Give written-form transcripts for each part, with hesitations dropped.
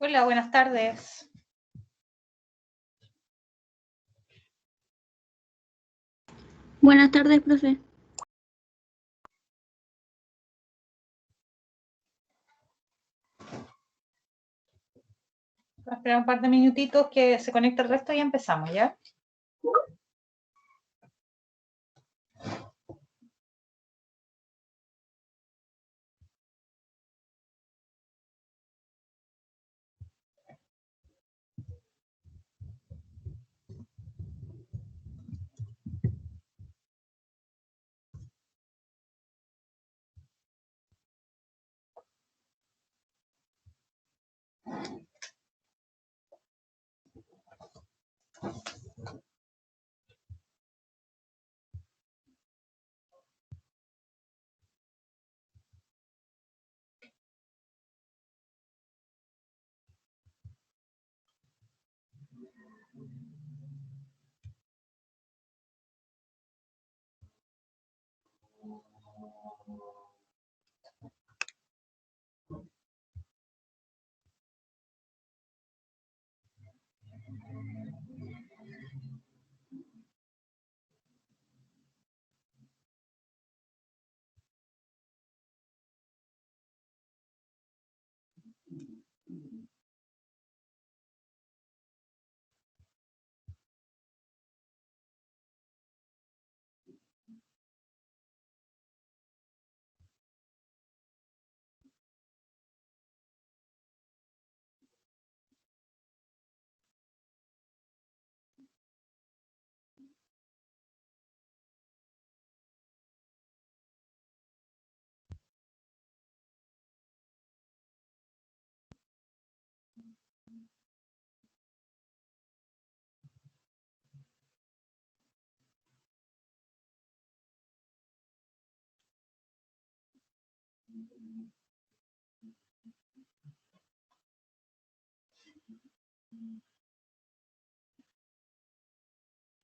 Hola, buenas tardes. Buenas tardes, profe. Vamos a esperar un par de minutitos que se conecte el resto y empezamos, ¿ya?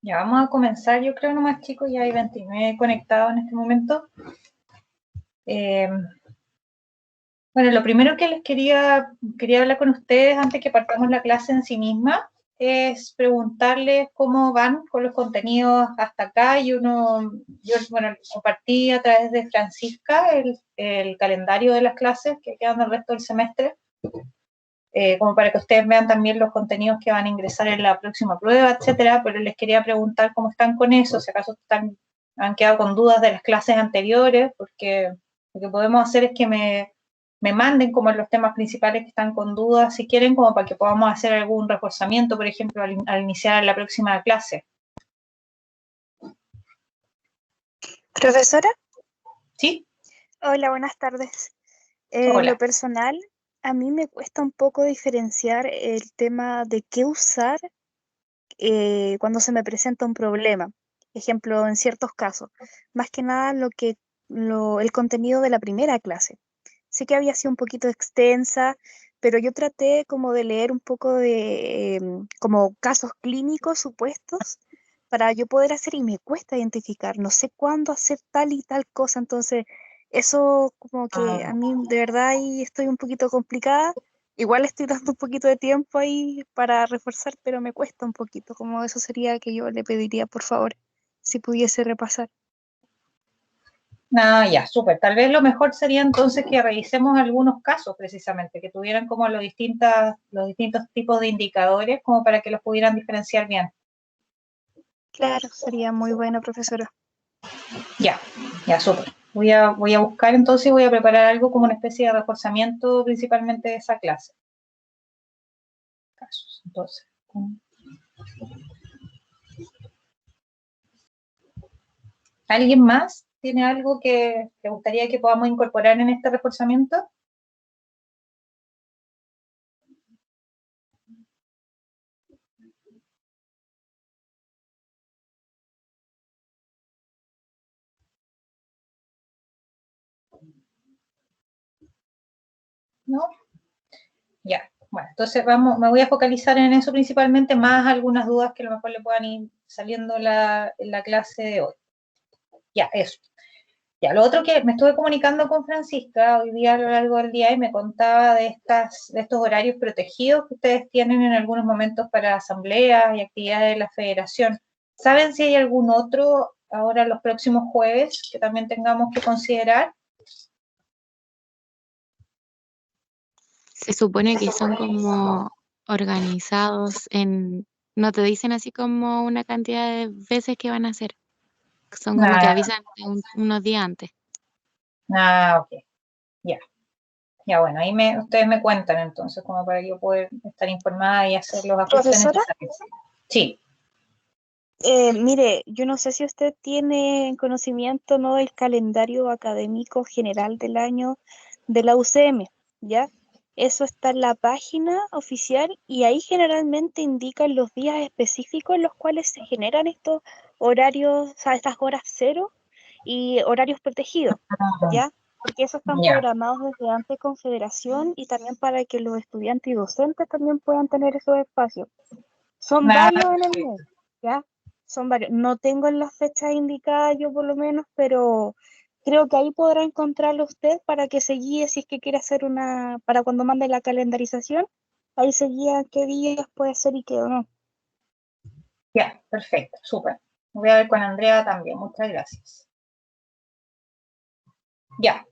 Ya vamos a comenzar, yo creo nomás chicos, ya hay 29 conectados en este momento. Bueno, lo primero que les quería hablar con ustedes antes que partamos la clase en sí misma es preguntarles cómo van con los contenidos hasta acá. Yo compartí a través de Francisca el calendario de las clases que quedan del resto del semestre, como para que ustedes vean también los contenidos que van a ingresar en la próxima prueba, etcétera, pero les quería preguntar cómo están con eso, si acaso han quedado con dudas de las clases anteriores, porque lo que podemos hacer es que me manden como los temas principales que están con dudas, si quieren, como para que podamos hacer algún reforzamiento, por ejemplo, al iniciar la próxima clase. ¿Profesora? ¿Sí? Hola, buenas tardes. Hola. Lo personal, a mí me cuesta un poco diferenciar el tema de qué usar cuando se me presenta un problema. Ejemplo, en ciertos casos. Más que nada el contenido de la primera clase. Sé que había sido un poquito extensa, pero yo traté como de leer un poco de como casos clínicos supuestos para yo poder hacer y me cuesta identificar, no sé cuándo hacer tal y tal cosa, entonces eso como que a mí de verdad ahí estoy un poquito complicada. Igual estoy dando un poquito de tiempo ahí para reforzar, pero me cuesta un poquito, como eso sería que yo le pediría, por favor, si pudiese repasar. Ah, ya, súper. Tal vez lo mejor sería entonces que revisemos algunos casos precisamente, que tuvieran como los distintos tipos de indicadores como para que los pudieran diferenciar bien. Claro, sería muy bueno, profesora. Ya, súper. Voy a buscar entonces y voy a preparar algo como una especie de reforzamiento principalmente de esa clase. Casos, entonces. ¿Alguien más tiene algo que te gustaría que podamos incorporar en este reforzamiento? ¿No? Ya, bueno, entonces me voy a focalizar en eso principalmente, más algunas dudas que a lo mejor le puedan ir saliendo en la clase de hoy. Ya, eso. Ya, lo otro que me estuve comunicando con Francisca hoy día a lo largo del día y me contaba de estos horarios protegidos que ustedes tienen en algunos momentos para asambleas y actividades de la federación. ¿Saben si hay algún otro ahora los próximos jueves que también tengamos que considerar? Se supone que son como organizados en, no te dicen así como una cantidad de veces que van a hacer. Son como que Ah, avisan unos días antes. ok, ya. Ya, bueno, ahí ustedes me cuentan entonces, como para yo poder estar informada y hacer los ajustes Profesora, necesarios. Sí, mire, yo no sé si usted tiene conocimiento, ¿no?, del calendario académico general del año de la UCM, ¿ya? Eso está en la página oficial y ahí generalmente indican los días específicos en los cuales se generan estos horarios, o sea, estas horas cero y horarios protegidos, ¿ya? Porque esos están ya. programados desde antes con Federación y también para que los estudiantes y docentes también puedan tener esos espacios. Son Ah, varios en el mes, ¿ya? Son varios. No tengo las fechas indicadas yo por lo menos, pero creo que ahí podrá encontrarlo usted para que se guíe si es que quiere hacer para cuando mande la calendarización, ahí se guía qué días puede ser y qué no. Ya, perfecto, súper. Voy a ver con Andrea también, muchas gracias. Ya,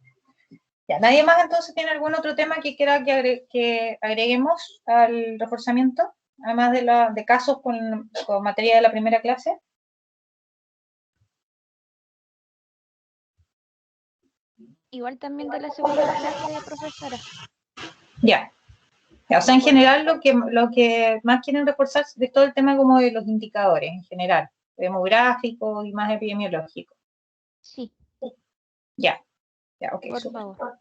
ya. ¿Nadie más entonces tiene algún otro tema que quiera que agreguemos al reforzamiento? Además de casos con materia de la primera clase. Igual también de la segunda clase, profesora. Ya. Ya, o sea, en general lo que más quieren reforzar es todo el tema como de los indicadores, en general, demográfico y más epidemiológico. Sí, Ya, ya, ok, por súper. favor.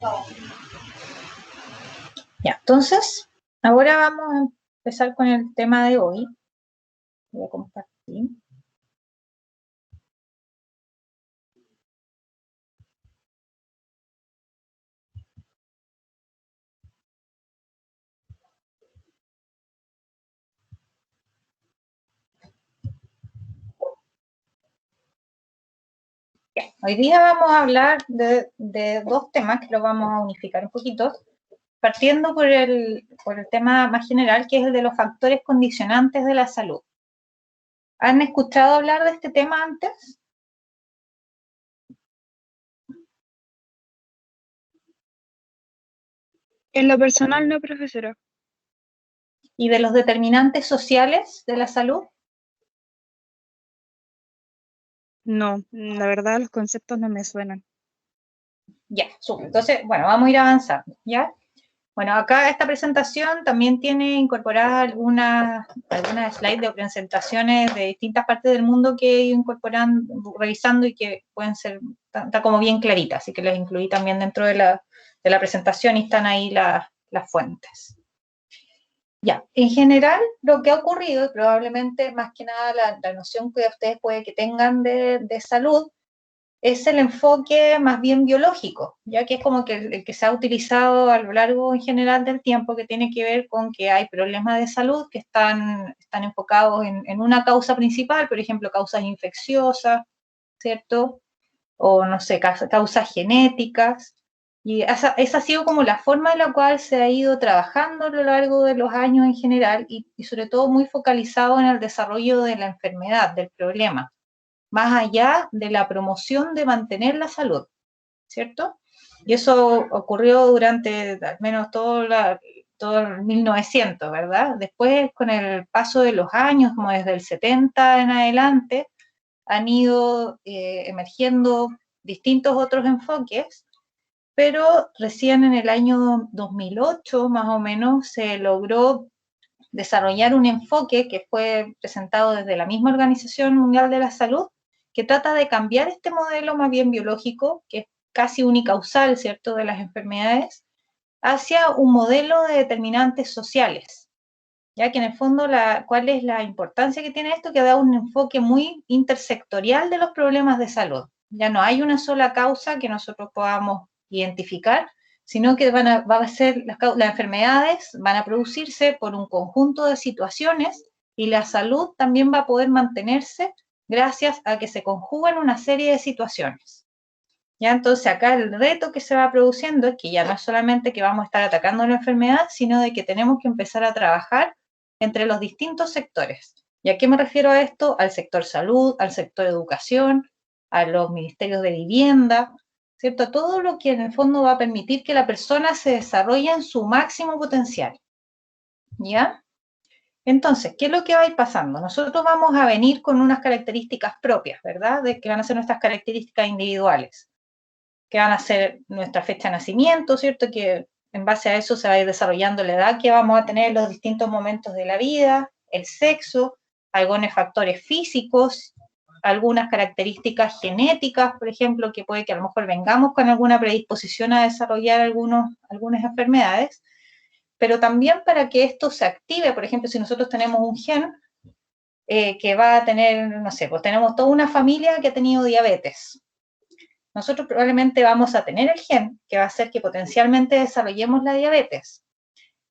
Ya, entonces, ahora vamos a empezar con el tema de hoy. Voy a compartir. Ya, hoy día vamos a hablar de dos temas que los vamos a unificar un poquito, partiendo por el tema más general, que es el de los factores condicionantes de la salud. ¿Han escuchado hablar de este tema antes? En lo personal no, profesora. ¿Y de los determinantes sociales de la salud? No, la verdad los conceptos no me suenan. Ya, súper. Entonces, bueno, vamos a ir avanzando, ¿ya? Bueno, acá esta presentación también tiene incorporadas algunas slides de presentaciones de distintas partes del mundo que he ido incorporando, revisando y que pueden ser, está como bien clarita, así que las incluí también dentro de la presentación y están ahí las fuentes. Ya, en general lo que ha ocurrido, y probablemente más que nada la noción que ustedes puede que tengan de salud, es el enfoque más bien biológico, ya que es como que el que se ha utilizado a lo largo en general del tiempo, que tiene que ver con que hay problemas de salud que están enfocados en una causa principal, por ejemplo, causas infecciosas, ¿cierto? O no sé, causas genéticas. Y esa ha sido como la forma en la cual se ha ido trabajando a lo largo de los años en general y sobre todo muy focalizado en el desarrollo de la enfermedad, del problema, más allá de la promoción de mantener la salud, ¿cierto? Y eso ocurrió durante al menos todo el 1900, ¿verdad? Después, con el paso de los años, como desde el 70 en adelante, han ido emergiendo distintos otros enfoques, pero recién en el año 2008, más o menos, se logró desarrollar un enfoque que fue presentado desde la misma Organización Mundial de la Salud, que trata de cambiar este modelo más bien biológico, que es casi unicausal, ¿cierto?, de las enfermedades, hacia un modelo de determinantes sociales, ya que en el fondo, ¿cuál es la importancia que tiene esto? Que da un enfoque muy intersectorial de los problemas de salud. Ya no hay una sola causa que nosotros podamos identificar, sino que las enfermedades van a producirse por un conjunto de situaciones y la salud también va a poder mantenerse gracias a que se conjugan una serie de situaciones. ¿Ya? Entonces acá el reto que se va produciendo es que ya no es solamente que vamos a estar atacando la enfermedad, sino de que tenemos que empezar a trabajar entre los distintos sectores. ¿Y a qué me refiero a esto? Al sector salud, al sector educación, a los ministerios de vivienda, ¿cierto? Todo lo que en el fondo va a permitir que la persona se desarrolle en su máximo potencial. ¿Ya? Entonces, ¿qué es lo que va a ir pasando? Nosotros vamos a venir con unas características propias, ¿verdad? De que van a ser nuestras características individuales, que van a ser nuestra fecha de nacimiento, ¿cierto? Que en base a eso se va a ir desarrollando la edad que vamos a tener en los distintos momentos de la vida, el sexo, algunos factores físicos, algunas características genéticas, por ejemplo, que puede que a lo mejor vengamos con alguna predisposición a desarrollar algunas enfermedades, pero también para que esto se active, por ejemplo, si nosotros tenemos un gen que va a tener, no sé, pues tenemos toda una familia que ha tenido diabetes. Nosotros probablemente vamos a tener el gen que va a hacer que potencialmente desarrollemos la diabetes,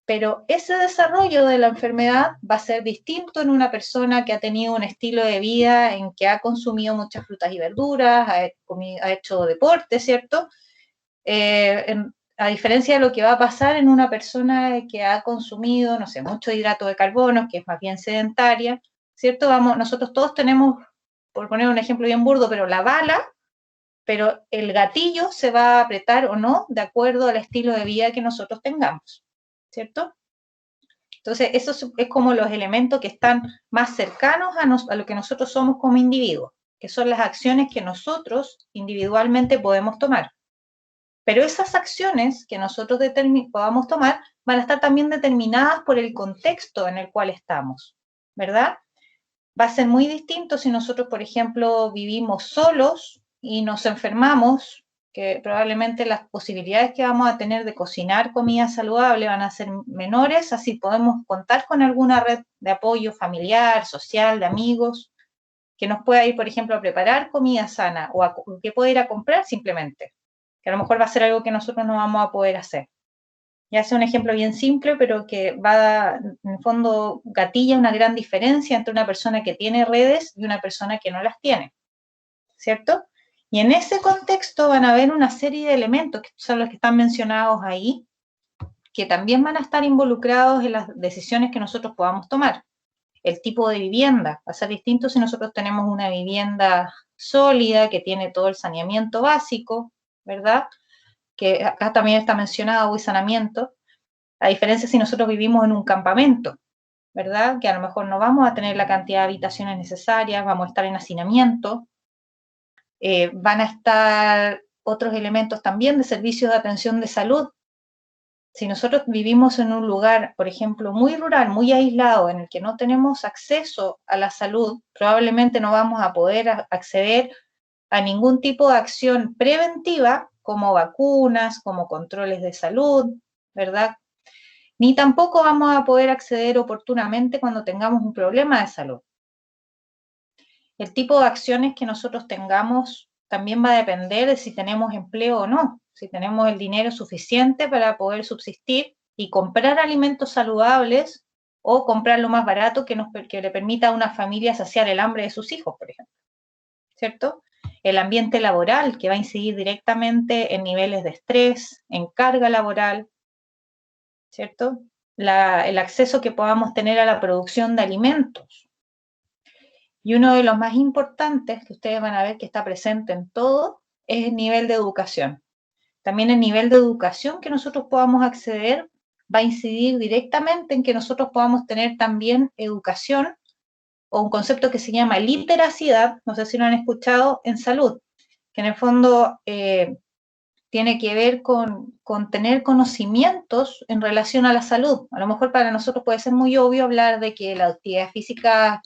pero ese desarrollo de la enfermedad va a ser distinto en una persona que ha tenido un estilo de vida en que ha consumido muchas frutas y verduras, ha hecho deporte, ¿cierto? A diferencia de lo que va a pasar en una persona que ha consumido, no sé, mucho hidrato de carbono, que es más bien sedentaria, ¿cierto? Nosotros todos tenemos, por poner un ejemplo bien burdo, pero la bala, pero el gatillo se va a apretar o no de acuerdo al estilo de vida que nosotros tengamos, ¿cierto? Entonces, eso es como los elementos que están más cercanos a lo que nosotros somos como individuos, que son las acciones que nosotros individualmente podemos tomar. Pero esas acciones que nosotros podamos tomar van a estar también determinadas por el contexto en el cual estamos, ¿verdad? Va a ser muy distinto si nosotros, por ejemplo, vivimos solos y nos enfermamos, que probablemente las posibilidades que vamos a tener de cocinar comida saludable van a ser menores, así podemos contar con alguna red de apoyo familiar, social, de amigos, que nos pueda ir, por ejemplo, a preparar comida sana o que pueda ir a comprar simplemente, que a lo mejor va a ser algo que nosotros no vamos a poder hacer. Ya sea un ejemplo bien simple, pero que va, en el fondo, gatilla una gran diferencia entre una persona que tiene redes y una persona que no las tiene, ¿cierto? Y en ese contexto van a haber una serie de elementos, que son los que están mencionados ahí, que también van a estar involucrados en las decisiones que nosotros podamos tomar. El tipo de vivienda va a ser distinto si nosotros tenemos una vivienda sólida, que tiene todo el saneamiento básico, ¿verdad? Que acá también está mencionado, y saneamiento, a diferencia si nosotros vivimos en un campamento, ¿verdad? Que a lo mejor no vamos a tener la cantidad de habitaciones necesarias, vamos a estar en hacinamiento, van a estar otros elementos también de servicios de atención de salud. Si nosotros vivimos en un lugar, por ejemplo, muy rural, muy aislado, en el que no tenemos acceso a la salud, probablemente no vamos a poder acceder a ningún tipo de acción preventiva, como vacunas, como controles de salud, ¿verdad? Ni tampoco vamos a poder acceder oportunamente cuando tengamos un problema de salud. El tipo de acciones que nosotros tengamos también va a depender de si tenemos empleo o no, si tenemos el dinero suficiente para poder subsistir y comprar alimentos saludables o comprar lo más barato que le permita a una familia saciar el hambre de sus hijos, por ejemplo, ¿cierto? El ambiente laboral, que va a incidir directamente en niveles de estrés, en carga laboral, ¿cierto? El acceso que podamos tener a la producción de alimentos. Y uno de los más importantes, que ustedes van a ver que está presente en todo, es el nivel de educación. También el nivel de educación que nosotros podamos acceder va a incidir directamente en que nosotros podamos tener también educación, o un concepto que se llama literacidad, no sé si lo han escuchado, en salud, que en el fondo tiene que ver con tener conocimientos en relación a la salud. A lo mejor para nosotros puede ser muy obvio hablar de que la actividad física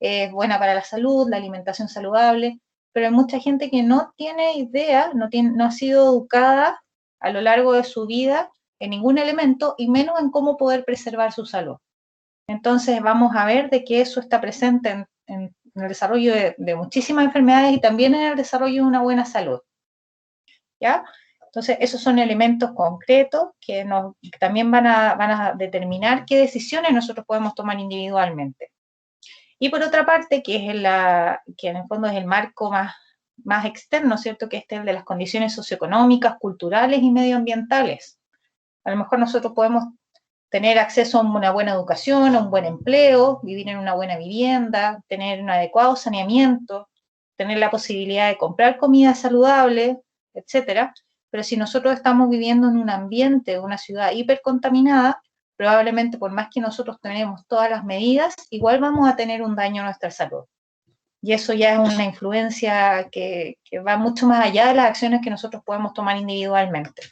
es buena para la salud, la alimentación saludable, pero hay mucha gente que no tiene idea, no ha sido educada a lo largo de su vida en ningún elemento y menos en cómo poder preservar su salud. Entonces vamos a ver de que eso está presente en el desarrollo de muchísimas enfermedades y también en el desarrollo de una buena salud. ¿Ya? Entonces, esos son elementos concretos que también van a determinar qué decisiones nosotros podemos tomar individualmente. Y por otra parte, que en el fondo es el marco más más externo, ¿cierto? Que este es el de las condiciones socioeconómicas, culturales y medioambientales. A lo mejor nosotros podemos tener acceso a una buena educación, a un buen empleo, vivir en una buena vivienda, tener un adecuado saneamiento, tener la posibilidad de comprar comida saludable, etcétera. Pero si nosotros estamos viviendo en un ambiente, una ciudad hipercontaminada, probablemente por más que nosotros tenemos todas las medidas, igual vamos a tener un daño a nuestra salud. Y eso ya es una influencia que va mucho más allá de las acciones que nosotros podemos tomar individualmente.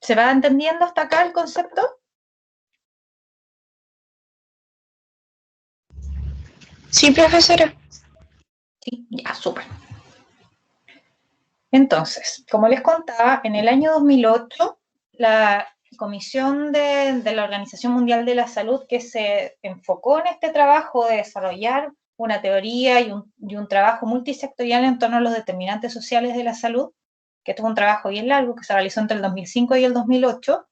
¿Se va entendiendo hasta acá el concepto? Sí, profesora. Sí, ya, súper. Entonces, como les contaba, en el año 2008, la Comisión de la Organización Mundial de la Salud, que se enfocó en este trabajo de desarrollar una teoría y un trabajo multisectorial en torno a los determinantes sociales de la salud, que esto es un trabajo bien largo que se realizó entre el 2005 y el 2008,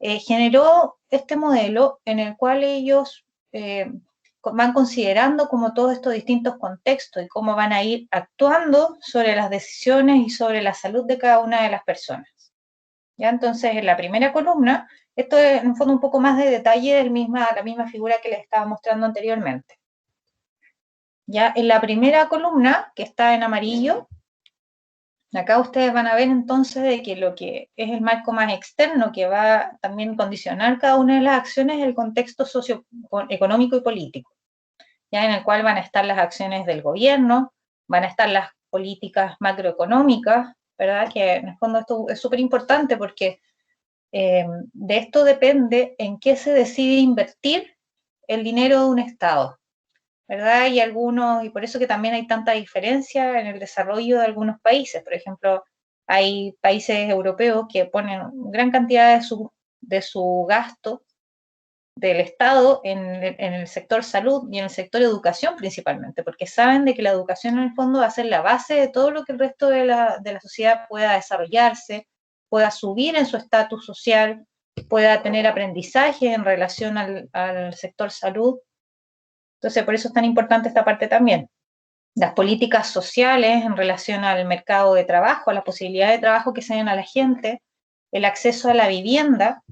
generó este modelo en el cual ellos van considerando como todos estos distintos contextos y cómo van a ir actuando sobre las decisiones y sobre la salud de cada una de las personas. ¿Ya? Entonces, en la primera columna, esto es en el fondo un poco más de detalle de la misma figura que les estaba mostrando anteriormente. Ya en la primera columna, que está en amarillo, acá ustedes van a ver entonces de que lo que es el marco más externo que va también a condicionar cada una de las acciones es el contexto socioeconómico y político, ya en el cual van a estar las acciones del gobierno, van a estar las políticas macroeconómicas, ¿verdad? Que en el fondo esto es súper importante porque de esto depende en qué se decide invertir el dinero de un Estado, ¿verdad? Y por eso que también hay tanta diferencia en el desarrollo de algunos países. Por ejemplo, hay países europeos que ponen gran cantidad de su gasto del Estado en el sector salud y en el sector educación principalmente, porque saben de que la educación en el fondo va a ser la base de todo lo que el resto de la sociedad pueda desarrollarse, pueda subir en su estatus social, pueda tener aprendizaje en relación al sector salud. Entonces, por eso es tan importante esta parte también. Las políticas sociales en relación al mercado de trabajo, a la posibilidad de trabajo que se den a la gente, el acceso a la vivienda,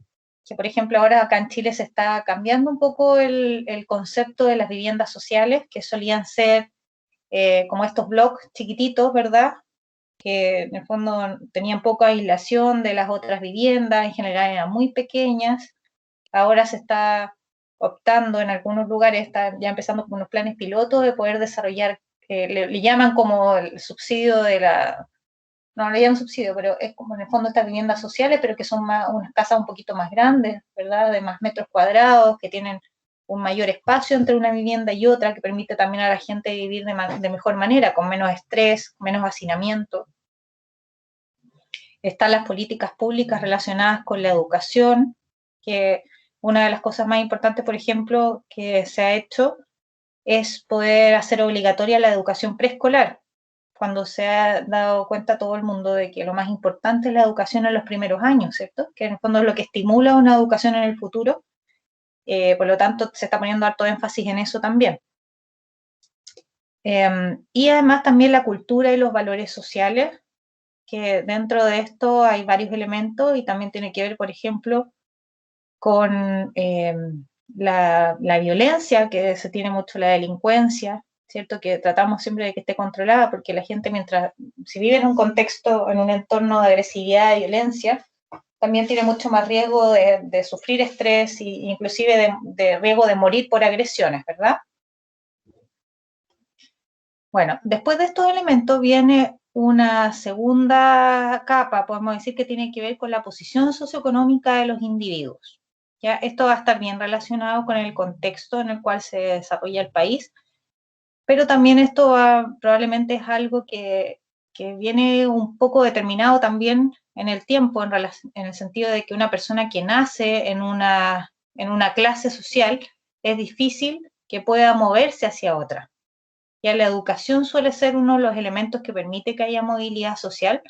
que por ejemplo ahora acá en Chile se está cambiando un poco el concepto de las viviendas sociales, que solían ser como estos bloques chiquititos, ¿verdad? Que en el fondo tenían poca aislación de las otras viviendas, en general eran muy pequeñas. Ahora se está optando en algunos lugares, está ya empezando con unos planes pilotos de poder desarrollar, le llaman como el subsidio de la, no le llaman subsidio, pero es como en el fondo estas viviendas sociales, pero que son unas casas un poquito más grandes, ¿verdad? De más metros cuadrados, que tienen un mayor espacio entre una vivienda y otra, que permite también a la gente vivir de mejor manera, con menos estrés, menos hacinamiento. Están las políticas públicas relacionadas con la educación, que una de las cosas más importantes, por ejemplo, que se ha hecho es poder hacer obligatoria la educación preescolar, cuando se ha dado cuenta todo el mundo de que lo más importante es la educación en los primeros años, ¿cierto? Que en el fondo es lo que estimula una educación en el futuro, por lo tanto se está poniendo harto énfasis en eso también. Y además también la cultura y los valores sociales, que dentro de esto hay varios elementos y también tiene que ver, por ejemplo, con la violencia, que se tiene mucho la delincuencia, ¿cierto? Que tratamos siempre de que esté controlada, porque la gente si vive en un contexto, en un entorno de agresividad y violencia, también tiene mucho más riesgo de sufrir estrés e inclusive de riesgo de morir por agresiones, ¿verdad? Bueno, después de estos elementos viene una segunda capa, podemos decir que tiene que ver con la posición socioeconómica de los individuos. ¿Ya? Esto va a estar bien relacionado con el contexto en el cual se desarrolla el país, pero también esto probablemente es algo que viene un poco determinado también en el tiempo, en el sentido de que una persona que nace en una clase social es difícil que pueda moverse hacia otra. Ya la educación suele ser uno de los elementos que permite que haya movilidad social,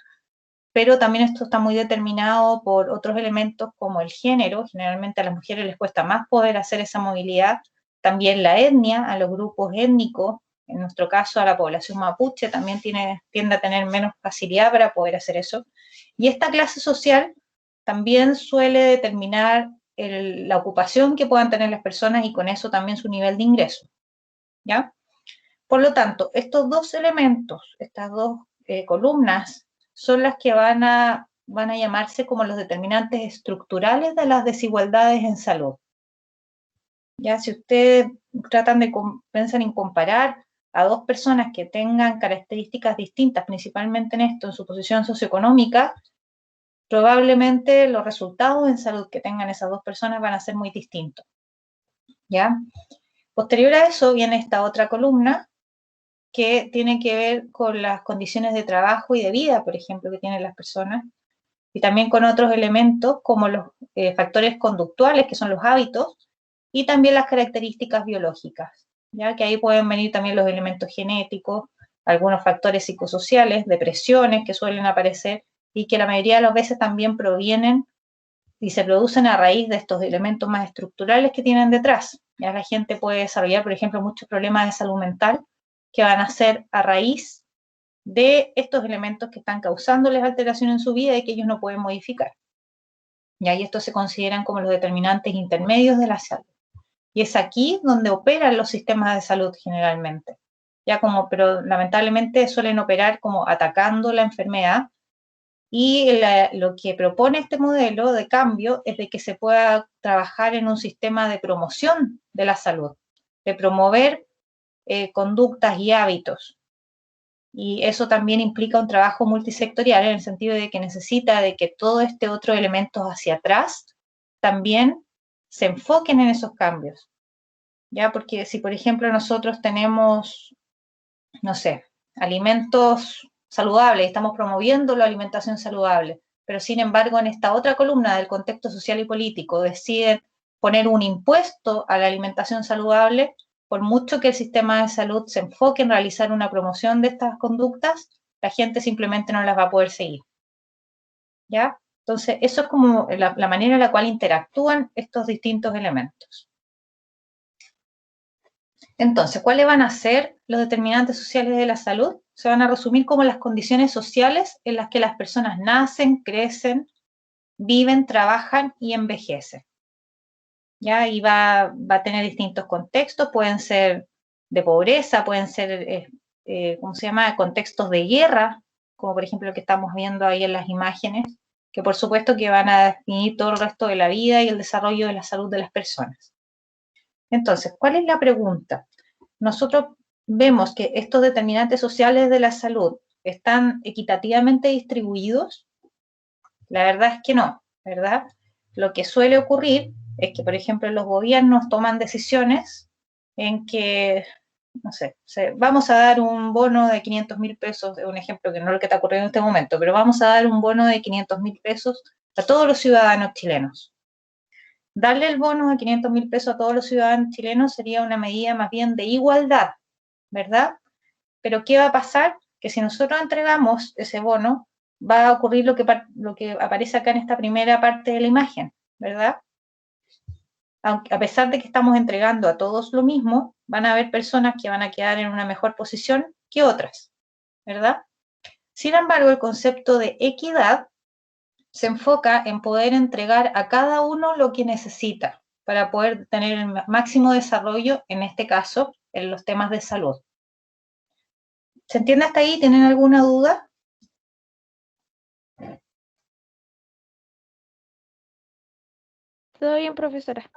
pero también esto está muy determinado por otros elementos como el género. Generalmente a las mujeres les cuesta más poder hacer esa movilidad. También la etnia, a los grupos étnicos en nuestro caso a la población mapuche también tiende a tener menos facilidad para poder hacer eso. Y esta clase social también suele determinar la ocupación que puedan tener las personas y con eso también su nivel de ingreso, ¿ya? Por lo tanto, estos dos elementos, estas dos columnas, son las que van a llamarse como los determinantes estructurales de las desigualdades en salud. Ya, si ustedes piensan en comparar a dos personas que tengan características distintas, principalmente en esto, en su posición socioeconómica, probablemente los resultados en salud que tengan esas dos personas van a ser muy distintos. ¿Ya? Posterior a eso viene esta otra columna que tiene que ver con las condiciones de trabajo y de vida, por ejemplo, que tienen las personas, y también con otros elementos como los factores conductuales, que son los hábitos, y también las características biológicas, ya que ahí pueden venir también los elementos genéticos, algunos factores psicosociales, depresiones que suelen aparecer y que la mayoría de las veces también provienen y se producen a raíz de estos elementos más estructurales que tienen detrás. Ya la gente puede desarrollar, por ejemplo, muchos problemas de salud mental que van a ser a raíz de estos elementos que están causándoles alteración en su vida y que ellos no pueden modificar. Y ahí estos se consideran como los determinantes intermedios de la salud. Y es aquí donde operan los sistemas de salud generalmente. Pero lamentablemente suelen operar como atacando la enfermedad. Y lo que propone este modelo de cambio es de que se pueda trabajar en un sistema de promoción de la salud, de promover conductas y hábitos. Y eso también implica un trabajo multisectorial en el sentido de que necesita de que todo este otro elemento hacia atrás también se enfoquen en esos cambios. ¿Ya? Porque si, por ejemplo, nosotros tenemos, no sé, alimentos saludables, estamos promoviendo la alimentación saludable, pero sin embargo en esta otra columna del contexto social y político deciden poner un impuesto a la alimentación saludable, por mucho que el sistema de salud se enfoque en realizar una promoción de estas conductas, la gente simplemente no las va a poder seguir. ¿Ya? Entonces, eso es como la manera en la cual interactúan estos distintos elementos. Entonces, ¿cuáles van a ser los determinantes sociales de la salud? Se van a resumir como las condiciones sociales en las que las personas nacen, crecen, viven, trabajan y envejecen. ¿Ya? Y va a tener distintos contextos, pueden ser de pobreza, pueden ser, ¿cómo se llama?, contextos de guerra, como por ejemplo lo que estamos viendo ahí en las imágenes, que por supuesto que van a definir todo el resto de la vida y el desarrollo de la salud de las personas. Entonces, ¿cuál es la pregunta? Nosotros vemos que estos determinantes sociales de la salud están equitativamente distribuidos. La verdad es que no, ¿verdad? Lo que suele ocurrir es que, por ejemplo, los gobiernos toman decisiones en que, no sé, vamos a dar un bono de 500.000 pesos, es un ejemplo que no es lo que está ocurriendo en este momento, pero vamos a dar un bono de 500.000 pesos a todos los ciudadanos chilenos. Darle el bono de 500.000 pesos a todos los ciudadanos chilenos sería una medida más bien de igualdad, ¿verdad? Pero ¿qué va a pasar? Que si nosotros entregamos ese bono, va a ocurrir lo que aparece acá en esta primera parte de la imagen, ¿verdad? Aunque, a pesar de que estamos entregando a todos lo mismo, van a haber personas que van a quedar en una mejor posición que otras, ¿verdad? Sin embargo, el concepto de equidad se enfoca en poder entregar a cada uno lo que necesita para poder tener el máximo desarrollo, en este caso, en los temas de salud. ¿Se entiende hasta ahí? ¿Tienen alguna duda? Todo bien, profesora.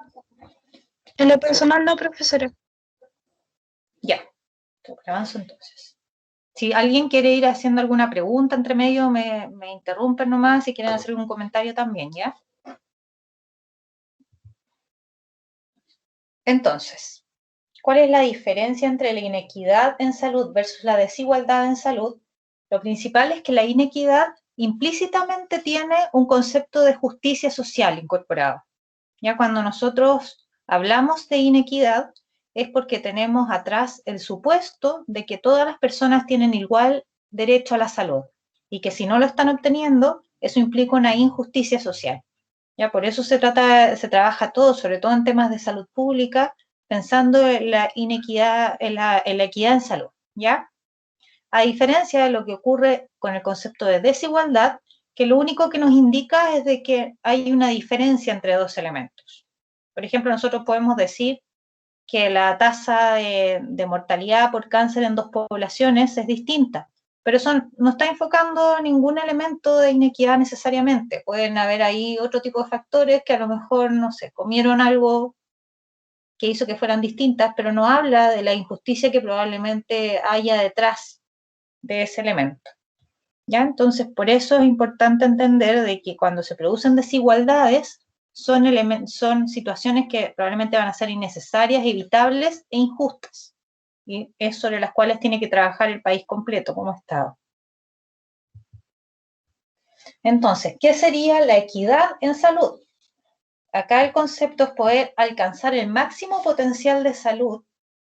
En lo personal no, profesora. Ya, avanzo entonces. Si alguien quiere ir haciendo alguna pregunta entre medio, me interrumpen nomás, si quieren hacer algún comentario también, ¿ya? Entonces, ¿cuál es la diferencia entre la inequidad en salud versus la desigualdad en salud? Lo principal es que la inequidad implícitamente tiene un concepto de justicia social incorporado. Ya cuando nosotros hablamos de inequidad es porque tenemos atrás el supuesto de que todas las personas tienen igual derecho a la salud y que si no lo están obteniendo, eso implica una injusticia social. Ya por eso se trabaja todo, sobre todo en temas de salud pública, pensando en la inequidad, en la equidad en salud, ¿ya? A diferencia de lo que ocurre con el concepto de desigualdad, que lo único que nos indica es de que hay una diferencia entre dos elementos. Por ejemplo, nosotros podemos decir que la tasa de mortalidad por cáncer en dos poblaciones es distinta, pero eso no está enfocando ningún elemento de inequidad necesariamente. Pueden haber ahí otro tipo de factores que a lo mejor, no sé, comieron algo que hizo que fueran distintas, pero no habla de la injusticia que probablemente haya detrás de ese elemento. ¿Ya? Entonces, por eso es importante entender de que cuando se producen desigualdades, son situaciones que probablemente van a ser innecesarias, evitables e injustas. Y es sobre las cuales tiene que trabajar el país completo como Estado. Entonces, ¿qué sería la equidad en salud? Acá el concepto es poder alcanzar el máximo potencial de salud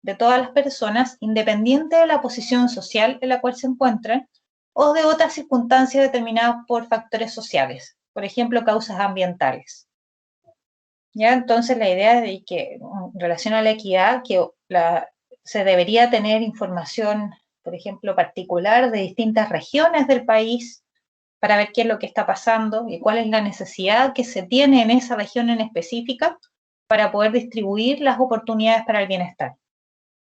de todas las personas, independiente de la posición social en la cual se encuentren, o de otras circunstancias determinadas por factores sociales, por ejemplo, causas ambientales. ¿Ya? Entonces, la idea es de que, en relación a la equidad, que se debería tener información, por ejemplo, particular de distintas regiones del país para ver qué es lo que está pasando y cuál es la necesidad que se tiene en esa región en específica para poder distribuir las oportunidades para el bienestar.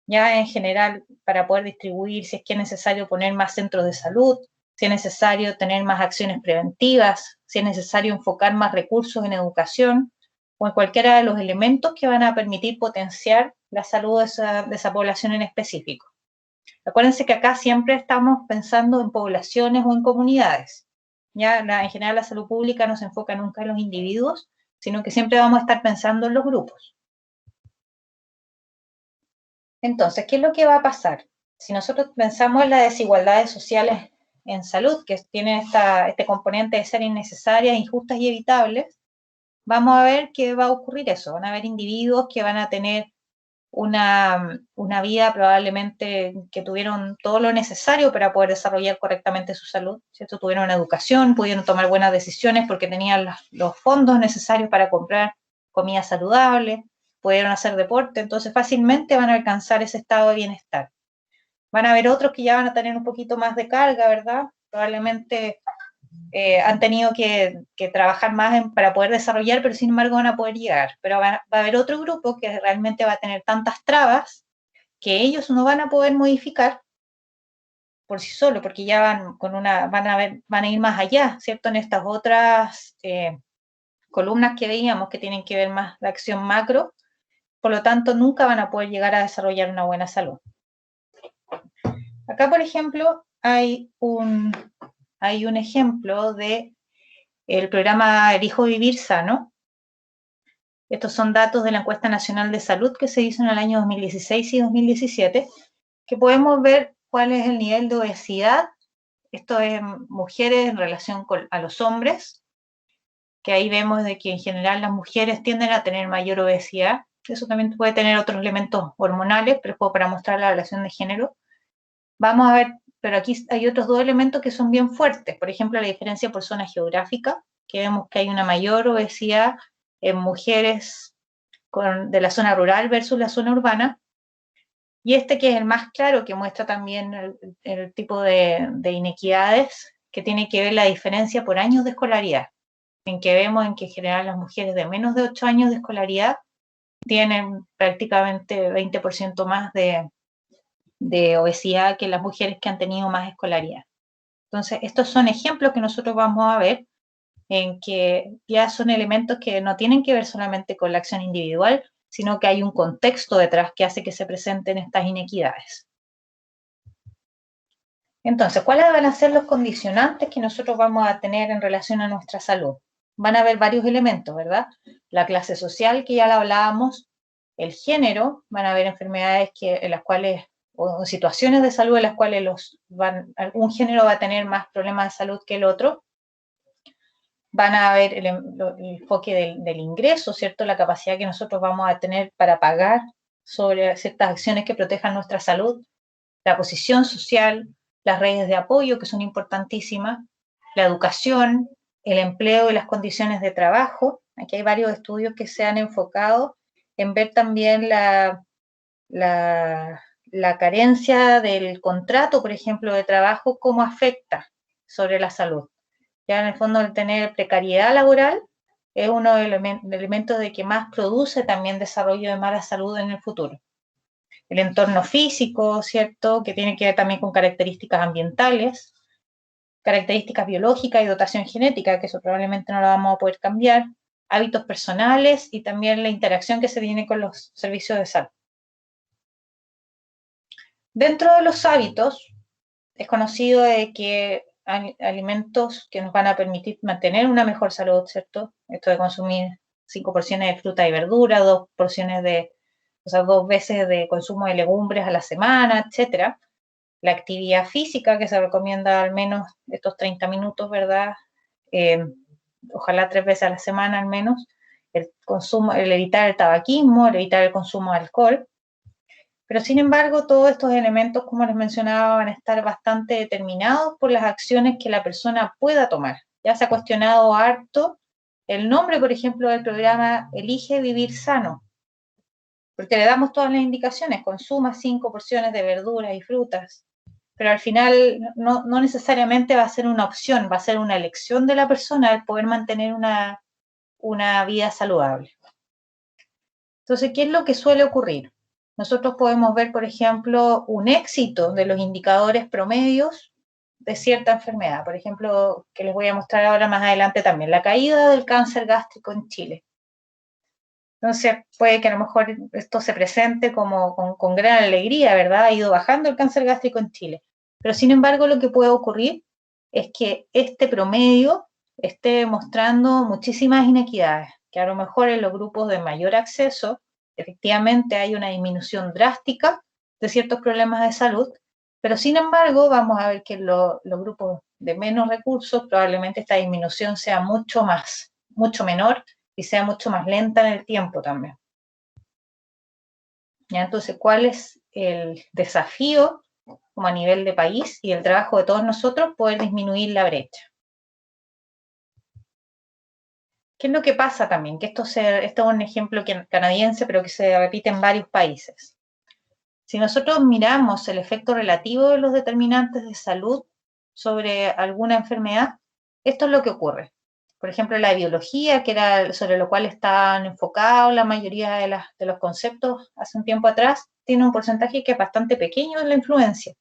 Ya en general, para poder distribuir, si es que es necesario poner más centros de salud, si es necesario tener más acciones preventivas, si es necesario enfocar más recursos en educación, o en cualquiera de los elementos que van a permitir potenciar la salud de esa población en específico. Acuérdense que acá siempre estamos pensando en poblaciones o en comunidades. Ya en general la salud pública no se enfoca nunca en los individuos, sino que siempre vamos a estar pensando en los grupos. Entonces, ¿qué es lo que va a pasar? Si nosotros pensamos en las desigualdades sociales en salud, que tienen este componente de ser innecesarias, injustas y evitables, vamos a ver que va a ocurrir eso. Van a haber individuos que van a tener una vida probablemente que tuvieron todo lo necesario para poder desarrollar correctamente su salud, ¿cierto? Tuvieron una educación, pudieron tomar buenas decisiones porque tenían los fondos necesarios para comprar comida saludable, pudieron hacer deporte, entonces fácilmente van a alcanzar ese estado de bienestar. Van a haber otros que ya van a tener un poquito más de carga, ¿verdad? Probablemente han tenido que trabajar más para poder desarrollar, pero sin embargo van a poder llegar. Pero va a haber otro grupo que realmente va a tener tantas trabas que ellos no van a poder modificar por sí solos, porque ya van a ir más allá, ¿cierto? En estas otras columnas que veíamos que tienen que ver más de acción macro, por lo tanto nunca van a poder llegar a desarrollar una buena salud. Acá, por ejemplo, hay un ejemplo de el programa Elijo Vivir Sano. Estos son datos de la Encuesta Nacional de Salud que se hizo en el año 2016 y 2017, que podemos ver cuál es el nivel de obesidad. Esto es mujeres en relación a los hombres, que ahí vemos de que en general las mujeres tienden a tener mayor obesidad. Eso también puede tener otros elementos hormonales, pero es para mostrar la relación de género. Vamos a ver, pero aquí hay otros dos elementos que son bien fuertes. Por ejemplo, la diferencia por zona geográfica, que vemos que hay una mayor obesidad en mujeres de la zona rural versus la zona urbana. Y este que es el más claro, que muestra también el tipo de inequidades, que tiene que ver la diferencia por años de escolaridad, en que vemos en que en general las mujeres de menos de 8 años de escolaridad tienen prácticamente 20% más de obesidad que las mujeres que han tenido más escolaridad. Entonces, estos son ejemplos que nosotros vamos a ver en que ya son elementos que no tienen que ver solamente con la acción individual, sino que hay un contexto detrás que hace que se presenten estas inequidades. Entonces, ¿cuáles van a ser los condicionantes que nosotros vamos a tener en relación a nuestra salud? Van a haber varios elementos, ¿verdad? La clase social, que ya la hablábamos, el género, van a haber enfermedades en las cuales, o situaciones de salud en las cuales un género va a tener más problemas de salud que el otro. Van a haber el enfoque del ingreso, ¿cierto? La capacidad que nosotros vamos a tener para pagar sobre ciertas acciones que protejan nuestra salud, la posición social, las redes de apoyo, que son importantísimas, la educación, el empleo y las condiciones de trabajo. Aquí hay varios estudios que se han enfocado en ver también la carencia del contrato, por ejemplo, de trabajo, cómo afecta sobre la salud. Ya en el fondo el tener precariedad laboral es uno de los elementos de que más produce también desarrollo de mala salud en el futuro. El entorno físico, ¿cierto?, que tiene que ver también con características ambientales, características biológicas y dotación genética, que eso probablemente no lo vamos a poder cambiar, hábitos personales y también la interacción que se tiene con los servicios de salud. Dentro de los hábitos, es conocido de que hay alimentos que nos van a permitir mantener una mejor salud, ¿cierto? Esto de consumir 5 porciones de fruta y verdura, 2 veces de consumo de legumbres a la semana, etcétera. La actividad física, que se recomienda al menos estos 30 minutos, ¿verdad? Ojalá 3 veces a la semana al menos. El evitar el tabaquismo, el evitar el consumo de alcohol. Pero sin embargo, todos estos elementos, como les mencionaba, van a estar bastante determinados por las acciones que la persona pueda tomar. Ya se ha cuestionado harto el nombre, por ejemplo, del programa Elige Vivir Sano, porque le damos todas las indicaciones, consuma 5 porciones de verduras y frutas, pero al final no necesariamente va a ser una opción, va a ser una elección de la persona el poder mantener una vida saludable. Entonces, ¿qué es lo que suele ocurrir? Nosotros podemos ver, por ejemplo, un éxito de los indicadores promedios de cierta enfermedad. Por ejemplo, que les voy a mostrar ahora más adelante también, la caída del cáncer gástrico en Chile. Entonces, puede que a lo mejor esto se presente como con gran alegría, ¿verdad? Ha ido bajando el cáncer gástrico en Chile. Pero, sin embargo, lo que puede ocurrir es que este promedio esté mostrando muchísimas inequidades, que a lo mejor en los grupos de mayor acceso efectivamente hay una disminución drástica de ciertos problemas de salud, pero sin embargo vamos a ver que en los grupos de menos recursos probablemente esta disminución sea mucho menor y sea mucho más lenta en el tiempo también. ¿Ya? Entonces, ¿cuál es el desafío como a nivel de país y el trabajo de todos nosotros? Poder disminuir la brecha. ¿Qué es lo que pasa también? Que esto es un ejemplo canadiense, pero que se repite en varios países. Si nosotros miramos el efecto relativo de los determinantes de salud sobre alguna enfermedad, esto es lo que ocurre. Por ejemplo, la biología, que era sobre lo cual estaban enfocados la mayoría de los conceptos hace un tiempo atrás, tiene un porcentaje que es bastante pequeño de la influencia.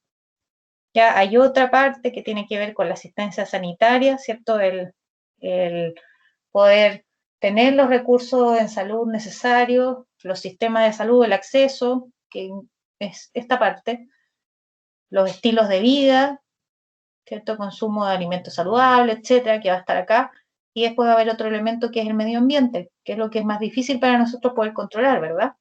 Ya hay otra parte que tiene que ver con la asistencia sanitaria, ¿cierto? El poder tener los recursos en salud necesarios, los sistemas de salud, el acceso, que es esta parte, los estilos de vida, ¿cierto? Consumo de alimentos saludables, etcétera, que va a estar acá. Y después va a haber otro elemento que es el medio ambiente, que es lo que es más difícil para nosotros poder controlar, ¿verdad?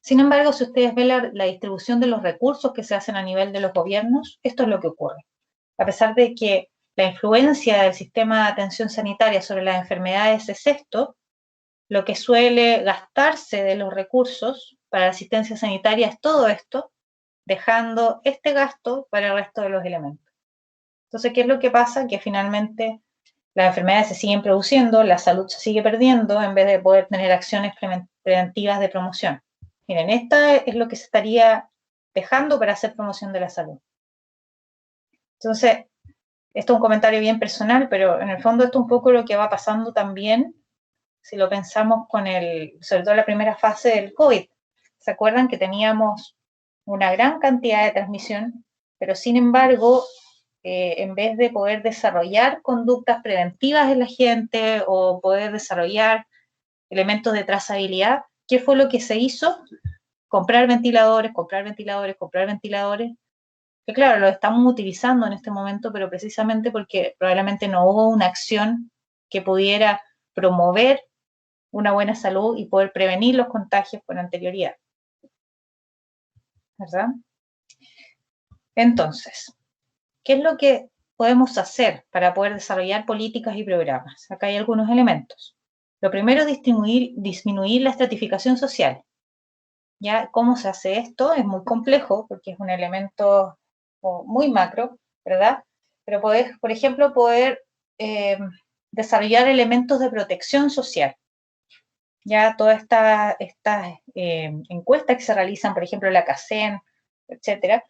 Sin embargo, si ustedes ven la distribución de los recursos que se hacen a nivel de los gobiernos, esto es lo que ocurre. A pesar de que la influencia del sistema de atención sanitaria sobre las enfermedades es esto, lo que suele gastarse de los recursos para la asistencia sanitaria es todo esto, dejando este gasto para el resto de los elementos. Entonces, ¿qué es lo que pasa? Que finalmente las enfermedades se siguen produciendo, la salud se sigue perdiendo en vez de poder tener acciones preventivas de promoción. Miren, esta es lo que se estaría dejando para hacer promoción de la salud. Entonces, esto es un comentario bien personal, pero en el fondo esto es un poco lo que va pasando también, si lo pensamos sobre todo la primera fase del COVID. ¿Se acuerdan que teníamos una gran cantidad de transmisión, pero sin embargo, en vez de poder desarrollar conductas preventivas en la gente o poder desarrollar elementos de trazabilidad, ¿qué fue lo que se hizo? Comprar ventiladores, comprar ventiladores, comprar ventiladores, que claro, lo estamos utilizando en este momento, pero precisamente porque probablemente no hubo una acción que pudiera promover una buena salud y poder prevenir los contagios con anterioridad. ¿Verdad? Entonces, ¿qué es lo que podemos hacer para poder desarrollar políticas y programas? Acá hay algunos elementos. Lo primero es disminuir la estratificación social. ¿Ya? ¿Cómo se hace esto? Es muy complejo porque es un elemento muy macro, ¿verdad? Pero podés, por ejemplo, poder desarrollar elementos de protección social. Ya todas estas encuestas que se realizan, por ejemplo, la CACEN, etcétera,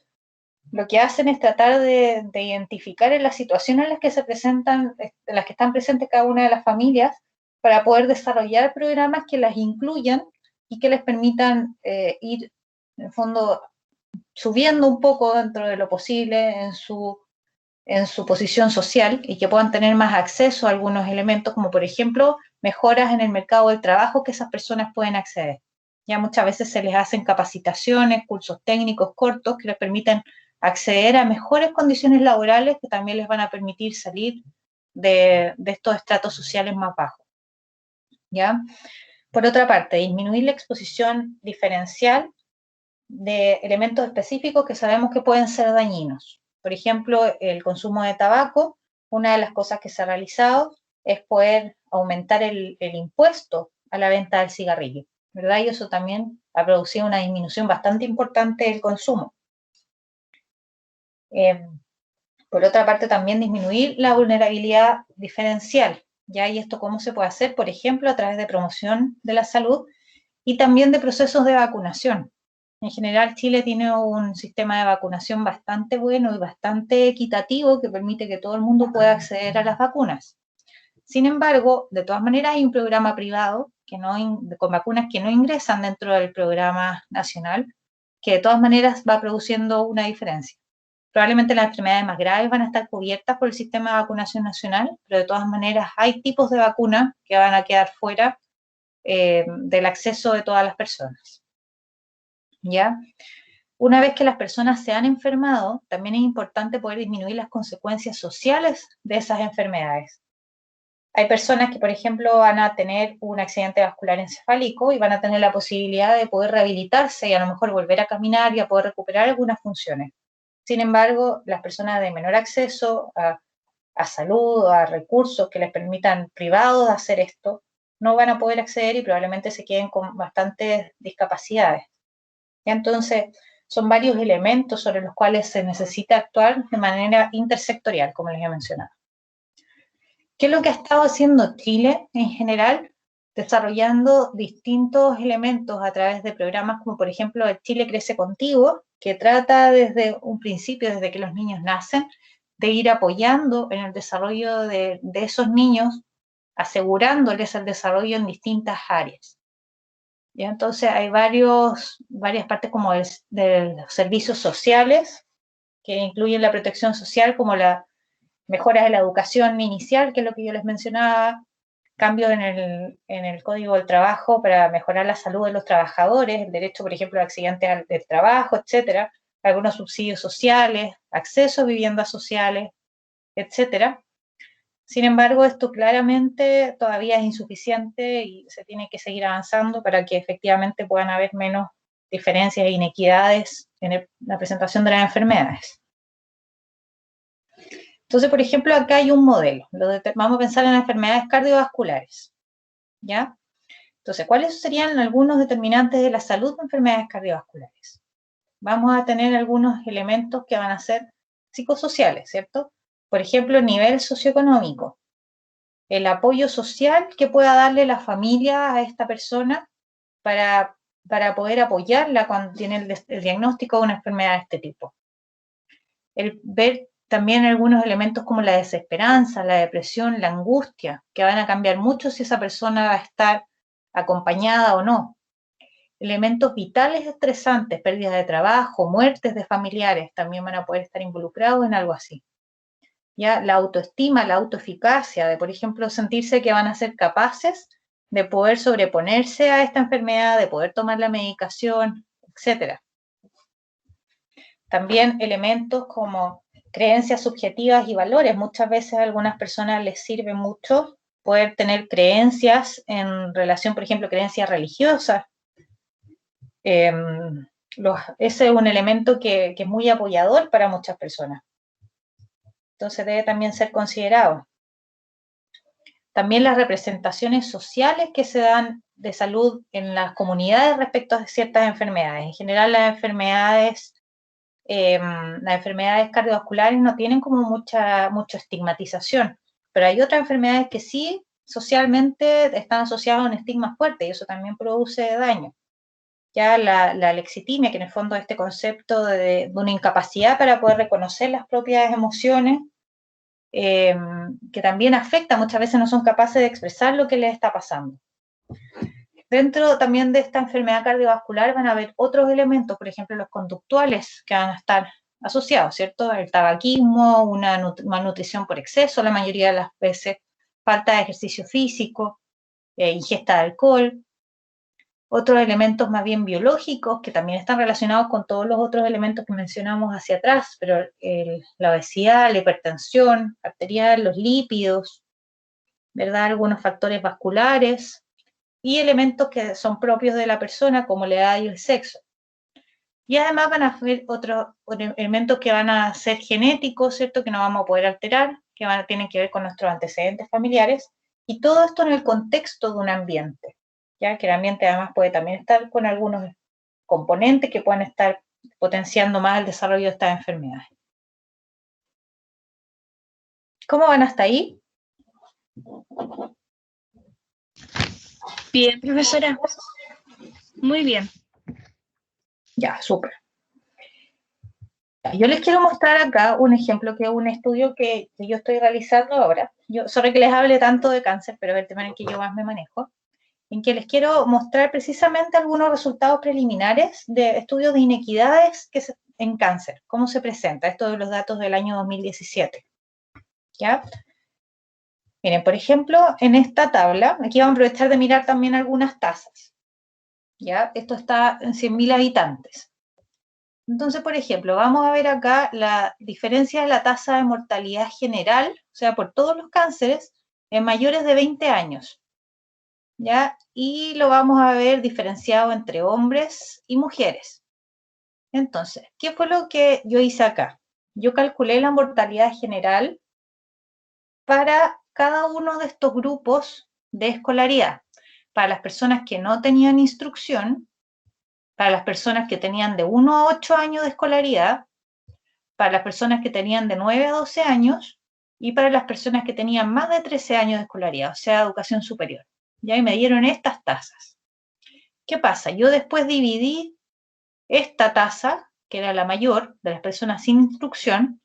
lo que hacen es tratar de identificar en las situaciones en las que se presentan, en las que están presentes cada una de las familias, para poder desarrollar programas que las incluyan y que les permitan ir, en el fondo, subiendo un poco dentro de lo posible en su posición social y que puedan tener más acceso a algunos elementos, como por ejemplo mejoras en el mercado del trabajo que esas personas pueden acceder. Ya muchas veces se les hacen capacitaciones, cursos técnicos cortos que les permiten acceder a mejores condiciones laborales que también les van a permitir salir de estos estratos sociales más bajos. ¿Ya? Por otra parte, disminuir la exposición diferencial de elementos específicos que sabemos que pueden ser dañinos. Por ejemplo, el consumo de tabaco, una de las cosas que se ha realizado es poder aumentar el impuesto a la venta del cigarrillo, ¿verdad? Y eso también ha producido una disminución bastante importante del consumo. Por otra parte, también disminuir la vulnerabilidad diferencial, ¿ya? Y esto cómo se puede hacer, por ejemplo, a través de promoción de la salud y también de procesos de vacunación. En general, Chile tiene un sistema de vacunación bastante bueno y bastante equitativo que permite que todo el mundo pueda acceder a las vacunas. Sin embargo, de todas maneras hay un programa privado con vacunas que no ingresan dentro del programa nacional, que de todas maneras va produciendo una diferencia. Probablemente las enfermedades más graves van a estar cubiertas por el sistema de vacunación nacional, pero de todas maneras hay tipos de vacunas que van a quedar fuera del acceso de todas las personas. ¿Ya? Una vez que las personas se han enfermado, también es importante poder disminuir las consecuencias sociales de esas enfermedades. Hay personas que, por ejemplo, van a tener un accidente vascular encefálico y van a tener la posibilidad de poder rehabilitarse y a lo mejor volver a caminar y a poder recuperar algunas funciones. Sin embargo, las personas de menor acceso a salud, a recursos que les permitan privados de hacer esto, no van a poder acceder y probablemente se queden con bastantes discapacidades. ¿Ya? Entonces, son varios elementos sobre los cuales se necesita actuar de manera intersectorial, como les he mencionado. ¿Qué es lo que ha estado haciendo Chile en general? Desarrollando distintos elementos a través de programas como por ejemplo el Chile Crece Contigo, que trata desde un principio, desde que los niños nacen, de ir apoyando en el desarrollo de esos niños, asegurándoles el desarrollo en distintas áreas. ¿Ya? Entonces hay varias partes como de los servicios sociales, que incluyen la protección social, como la mejoras de la educación inicial, que es lo que yo les mencionaba, cambios en el Código del Trabajo para mejorar la salud de los trabajadores, el derecho, por ejemplo, a accidentes del trabajo, etcétera, algunos subsidios sociales, acceso a viviendas sociales, etcétera. Sin embargo, esto claramente todavía es insuficiente y se tiene que seguir avanzando para que efectivamente puedan haber menos diferencias e inequidades en la presentación de las enfermedades. Entonces, por ejemplo, acá hay un modelo. Vamos a pensar en las enfermedades cardiovasculares, ¿ya? Entonces, ¿cuáles serían algunos determinantes de la salud de enfermedades cardiovasculares? Vamos a tener algunos elementos que van a ser psicosociales, ¿cierto? Por ejemplo, el nivel socioeconómico, el apoyo social que pueda darle la familia a esta persona para poder apoyarla cuando tiene el diagnóstico de una enfermedad de este tipo. El ver también algunos elementos como la desesperanza, la depresión, la angustia, que van a cambiar mucho si esa persona va a estar acompañada o no. Elementos vitales estresantes, pérdidas de trabajo, muertes de familiares, también van a poder estar involucrados en algo así. Ya la autoestima, la autoeficacia, de por ejemplo sentirse que van a ser capaces de poder sobreponerse a esta enfermedad, de poder tomar la medicación, etc. También elementos como creencias subjetivas y valores. Muchas veces a algunas personas les sirve mucho poder tener creencias en relación, por ejemplo, creencias religiosas. Ese es un elemento que es muy apoyador para muchas personas. Entonces debe también ser considerado. También las representaciones sociales que se dan de salud en las comunidades respecto a ciertas enfermedades. En general las enfermedades cardiovasculares no tienen como mucha estigmatización, pero hay otras enfermedades que sí socialmente están asociados a un estigma fuerte y eso también produce daño. Ya la lexitimia, que en el fondo es este concepto de una incapacidad para poder reconocer las propias emociones, que también afecta, muchas veces no son capaces de expresar lo que les está pasando. Dentro también de esta enfermedad cardiovascular van a haber otros elementos, por ejemplo, los conductuales, que van a estar asociados, ¿cierto? El tabaquismo, una malnutrición por exceso, la mayoría de las veces, falta de ejercicio físico, ingesta de alcohol. Otros elementos más bien biológicos, que también están relacionados con todos los otros elementos que mencionamos hacia atrás, pero la obesidad, la hipertensión arterial, los lípidos, ¿verdad? Algunos factores vasculares, y elementos que son propios de la persona, como la edad y el sexo. Y además van a haber otros elementos que van a ser genéticos, ¿cierto? Que no vamos a poder alterar, que tienen que ver con nuestros antecedentes familiares, y todo esto en el contexto de un ambiente, ya que el ambiente además puede también estar con algunos componentes que pueden estar potenciando más el desarrollo de estas enfermedades. ¿Cómo van hasta ahí? Bien, profesora. Muy bien. Ya, súper. Yo les quiero mostrar acá un ejemplo que es un estudio que yo estoy realizando ahora. Yo, sorry que les hable tanto de cáncer, pero es el tema en el que yo más me manejo. En que les quiero mostrar precisamente algunos resultados preliminares de estudios de inequidades en cáncer. ¿Cómo se presenta? Esto de los datos del año 2017. ¿Ya? Miren, por ejemplo, en esta tabla, aquí vamos a aprovechar de mirar también algunas tasas. ¿Ya? Esto está en 100.000 habitantes. Entonces, por ejemplo, vamos a ver acá la diferencia de la tasa de mortalidad general, o sea, por todos los cánceres, en mayores de 20 años. ¿Ya? Y lo vamos a ver diferenciado entre hombres y mujeres. Entonces, ¿qué fue lo que yo hice acá? Yo calculé la mortalidad general para cada uno de estos grupos de escolaridad. Para las personas que no tenían instrucción, para las personas que tenían de 1 a 8 años de escolaridad, para las personas que tenían de 9 a 12 años y para las personas que tenían más de 13 años de escolaridad, o sea, educación superior. ¿Ya? Y me dieron estas tasas. ¿Qué pasa? Yo después dividí esta tasa, que era la mayor de las personas sin instrucción,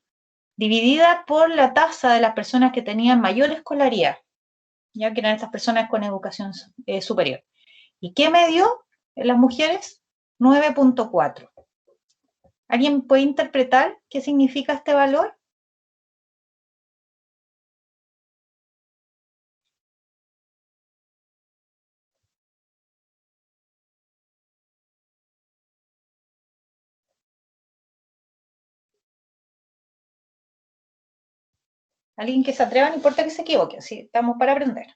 dividida por la tasa de las personas que tenían mayor escolaridad, ya que eran estas personas con educación superior. ¿Y qué me dio en las mujeres? 9.4. ¿Alguien puede interpretar qué significa este valor? Alguien que se atreva, no importa que se equivoque, sí, estamos para aprender.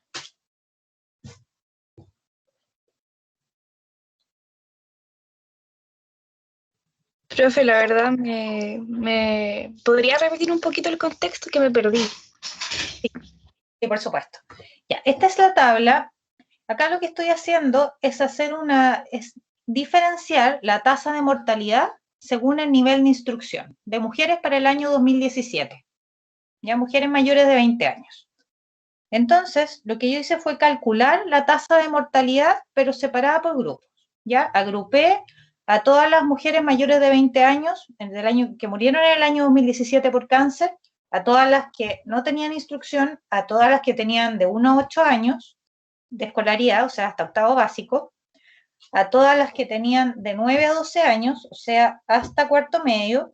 Profe, la verdad, ¿me podría repetir un poquito el contexto que me perdí? Sí, por supuesto. Ya, esta es la tabla. Acá lo que estoy haciendo es diferenciar la tasa de mortalidad según el nivel de instrucción de mujeres para el año 2017. Ya, mujeres mayores de 20 años. Entonces, lo que yo hice fue calcular la tasa de mortalidad, pero separada por grupos. Ya, agrupé a todas las mujeres mayores de 20 años, que murieron en el año 2017 por cáncer, a todas las que no tenían instrucción, a todas las que tenían de 1 a 8 años de escolaridad, o sea, hasta octavo básico, a todas las que tenían de 9 a 12 años, o sea, hasta cuarto medio,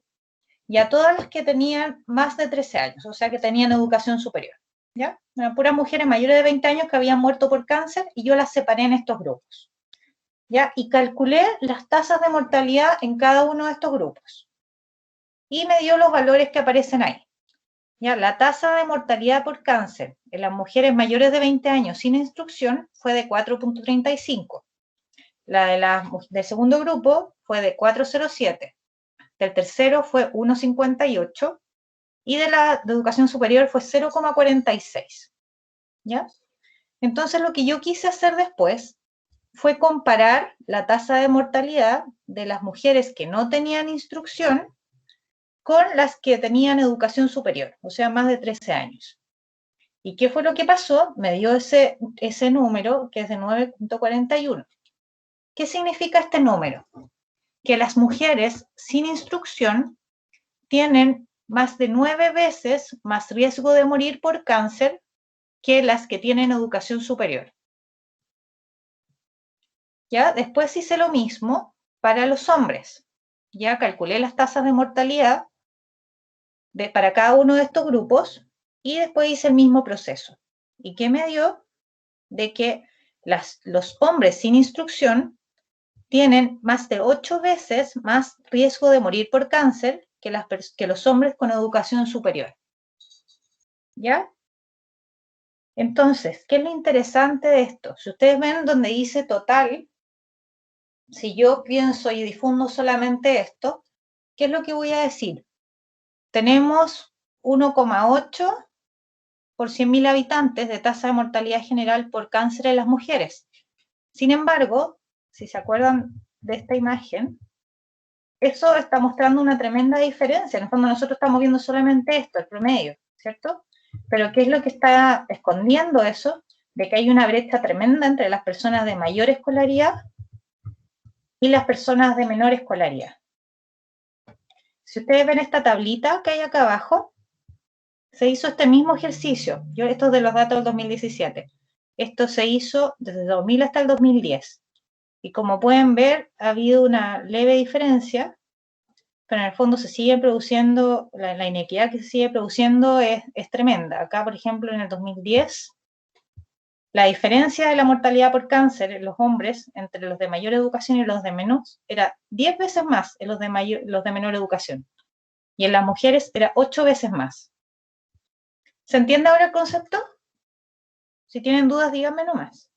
y a todas las que tenían más de 13 años, o sea, que tenían educación superior. ¿Ya? Eran puras mujeres mayores de 20 años que habían muerto por cáncer y yo las separé en estos grupos. ¿Ya? Y calculé las tasas de mortalidad en cada uno de estos grupos. Y me dio los valores que aparecen ahí. ¿Ya? La tasa de mortalidad por cáncer en las mujeres mayores de 20 años sin instrucción fue de 4.35. La del segundo grupo fue de 4.07. Del tercero fue 1.58. Y de la de educación superior fue 0.46. ¿Ya? Entonces lo que yo quise hacer después fue comparar la tasa de mortalidad de las mujeres que no tenían instrucción con las que tenían educación superior, o sea, más de 13 años. ¿Y qué fue lo que pasó? Me dio ese número, que es de 9.41. ¿Qué significa este número? Que las mujeres sin instrucción tienen más de 9 veces más riesgo de morir por cáncer que las que tienen educación superior. ¿Ya? Después hice lo mismo para los hombres. Ya calculé las tasas de mortalidad para cada uno de estos grupos y después hice el mismo proceso. ¿Y qué me dio? De que los hombres sin instrucción tienen más de 8 veces más riesgo de morir por cáncer que los hombres con educación superior. ¿Ya? Entonces, ¿qué es lo interesante de esto? Si ustedes ven donde dice total, si yo pienso y difundo solamente esto, ¿qué es lo que voy a decir? Tenemos 1,8 por 100.000 habitantes de tasa de mortalidad general por cáncer en las mujeres. Sin embargo, si se acuerdan de esta imagen, eso está mostrando una tremenda diferencia. En el fondo nosotros estamos viendo solamente esto, el promedio, ¿cierto? Pero ¿qué es lo que está escondiendo eso? De que hay una brecha tremenda entre las personas de mayor escolaridad y las personas de menor escolaridad. Si ustedes ven esta tablita que hay acá abajo, se hizo este mismo ejercicio. Esto es de los datos del 2017. Esto se hizo desde 2000 hasta el 2010. Y como pueden ver, ha habido una leve diferencia, pero en el fondo se sigue produciendo, la inequidad que se sigue produciendo es tremenda. Acá, por ejemplo, en el 2010, la diferencia de la mortalidad por cáncer en los hombres entre los de mayor educación y los de menos era 10 veces más en los de menor educación. Y en las mujeres era 8 veces más. ¿Se entiende ahora el concepto? Si tienen dudas, díganme nomás.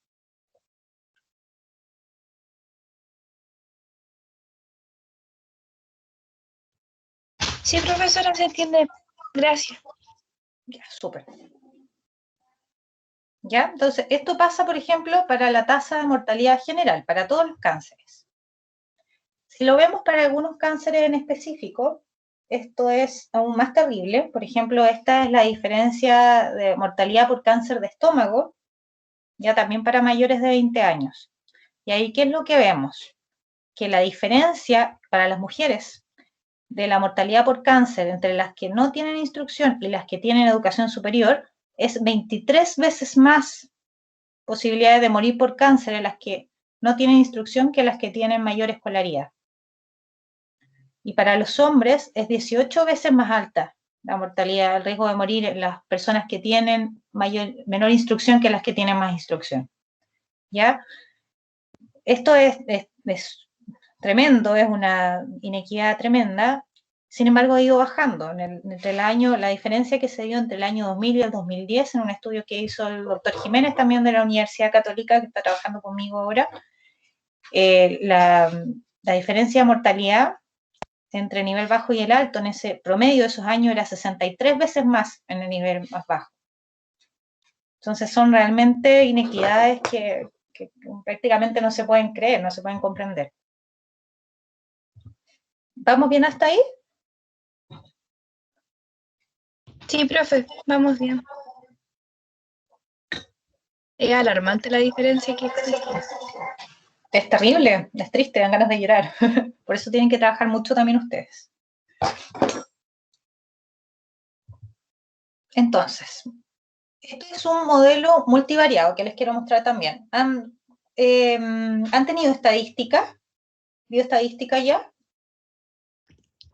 Sí, profesora, se entiende. Gracias. Ya, súper. ¿Ya? Entonces, esto pasa, por ejemplo, para la tasa de mortalidad general, para todos los cánceres. Si lo vemos para algunos cánceres en específico, esto es aún más terrible. Por ejemplo, esta es la diferencia de mortalidad por cáncer de estómago, ya también para mayores de 20 años. Y ahí, ¿qué es lo que vemos? Que la diferencia para las mujeres de la mortalidad por cáncer entre las que no tienen instrucción y las que tienen educación superior es 23 veces más posibilidades de morir por cáncer en las que no tienen instrucción que las que tienen mayor escolaridad. Y para los hombres es 18 veces más alta la mortalidad, el riesgo de morir en las personas que tienen menor instrucción que las que tienen más instrucción. ¿Ya? Esto es tremendo, es una inequidad tremenda. Sin embargo, ha ido bajando. Entre el año, la diferencia que se dio entre el año 2000 y el 2010, en un estudio que hizo el doctor Jiménez, también de la Universidad Católica, que está trabajando conmigo ahora, la diferencia de mortalidad entre el nivel bajo y el alto en ese promedio de esos años era 63 veces más en el nivel más bajo. Entonces son realmente inequidades que prácticamente no se pueden creer, no se pueden comprender. ¿Vamos bien hasta ahí? Sí, profe, vamos bien. Es alarmante la diferencia que existe. Es terrible, es triste, dan ganas de llorar. Por eso tienen que trabajar mucho también ustedes. Entonces, este es un modelo multivariado que les quiero mostrar también. ¿Han tenido estadística? ¿Bioestadística ya?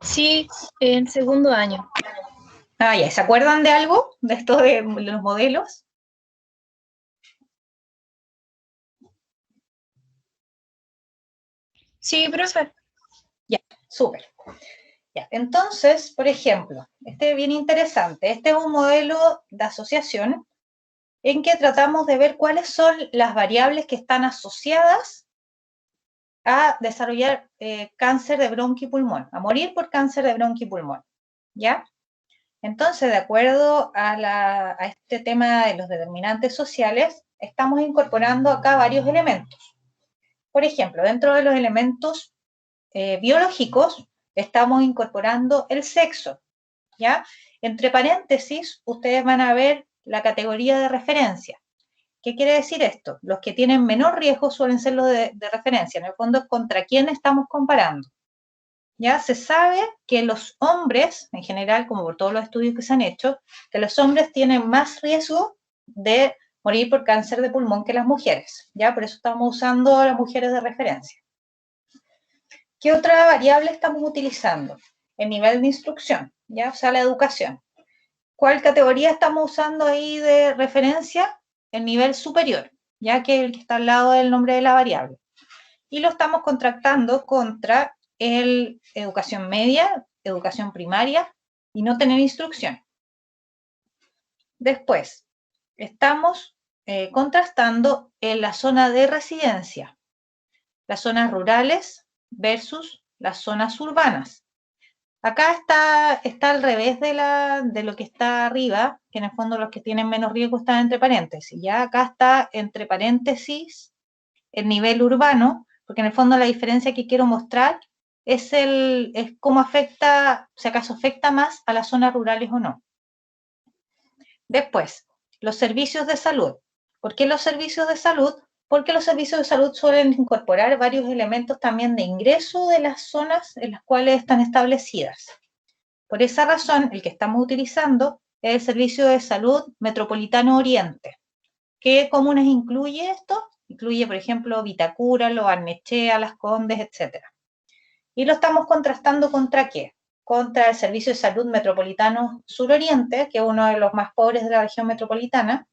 Sí, en segundo año. Ah, ya. ¿Se acuerdan de algo de esto de los modelos? Sí, profe. Ya, súper. Ya. Entonces, por ejemplo, este es bien interesante. Este es un modelo de asociación en que tratamos de ver cuáles son las variables que están asociadas a desarrollar cáncer de bronquipulmón, a morir por cáncer de bronquipulmón, ¿ya? Entonces, de acuerdo a este tema de los determinantes sociales, estamos incorporando acá varios elementos. Por ejemplo, dentro de los elementos biológicos, estamos incorporando el sexo, ¿ya? Entre paréntesis, ustedes van a ver la categoría de referencia. ¿Qué quiere decir esto? Los que tienen menor riesgo suelen ser los de referencia. En el fondo es contra quién estamos comparando. Ya se sabe que los hombres, en general, como por todos los estudios que se han hecho, que los hombres tienen más riesgo de morir por cáncer de pulmón que las mujeres. Ya por eso estamos usando a las mujeres de referencia. ¿Qué otra variable estamos utilizando? El nivel de instrucción, ya, o sea, la educación. ¿Cuál categoría estamos usando ahí de referencia? El nivel superior, ya que es el que está al lado del nombre de la variable. Y lo estamos contrastando contra el educación media, educación primaria y no tener instrucción. Después, estamos contrastando en la zona de residencia, las zonas rurales versus las zonas urbanas. Acá está al revés de lo que está arriba, que en el fondo los que tienen menos riesgo están entre paréntesis. Ya acá está entre paréntesis el nivel urbano, porque en el fondo la diferencia que quiero mostrar es cómo afecta, si acaso afecta más a las zonas rurales o no. Después, los servicios de salud. ¿Por qué los servicios de salud? Porque los servicios de salud suelen incorporar varios elementos también de ingreso de las zonas en las cuales están establecidas. Por esa razón, el que estamos utilizando es el Servicio de Salud Metropolitano Oriente. ¿Qué comunas incluye esto? Incluye, por ejemplo, Vitacura, Lo Barnechea, Las Condes, etc. Y lo estamos contrastando ¿contra qué? Contra el Servicio de Salud Metropolitano Suroriente, que es uno de los más pobres de la región metropolitana,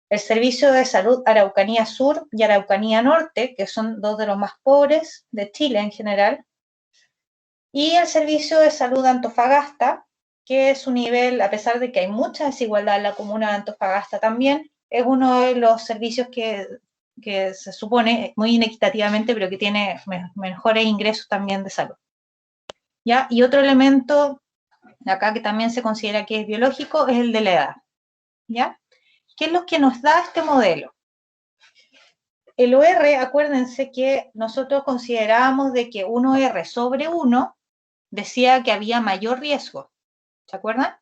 el Servicio de Salud Araucanía Sur y Araucanía Norte, que son dos de los más pobres de Chile en general, y el Servicio de Salud Antofagasta, que es un nivel, a pesar de que hay mucha desigualdad en la comuna de Antofagasta también, es uno de los servicios que se supone muy inequitativamente, pero que tiene mejores ingresos también de salud. ¿Ya? Y otro elemento acá que también se considera que es biológico es el de la edad. ¿Ya? ¿Qué es lo que nos da este modelo? El OR, acuérdense que nosotros considerábamos de que un OR sobre 1 decía que había mayor riesgo. ¿Se acuerdan?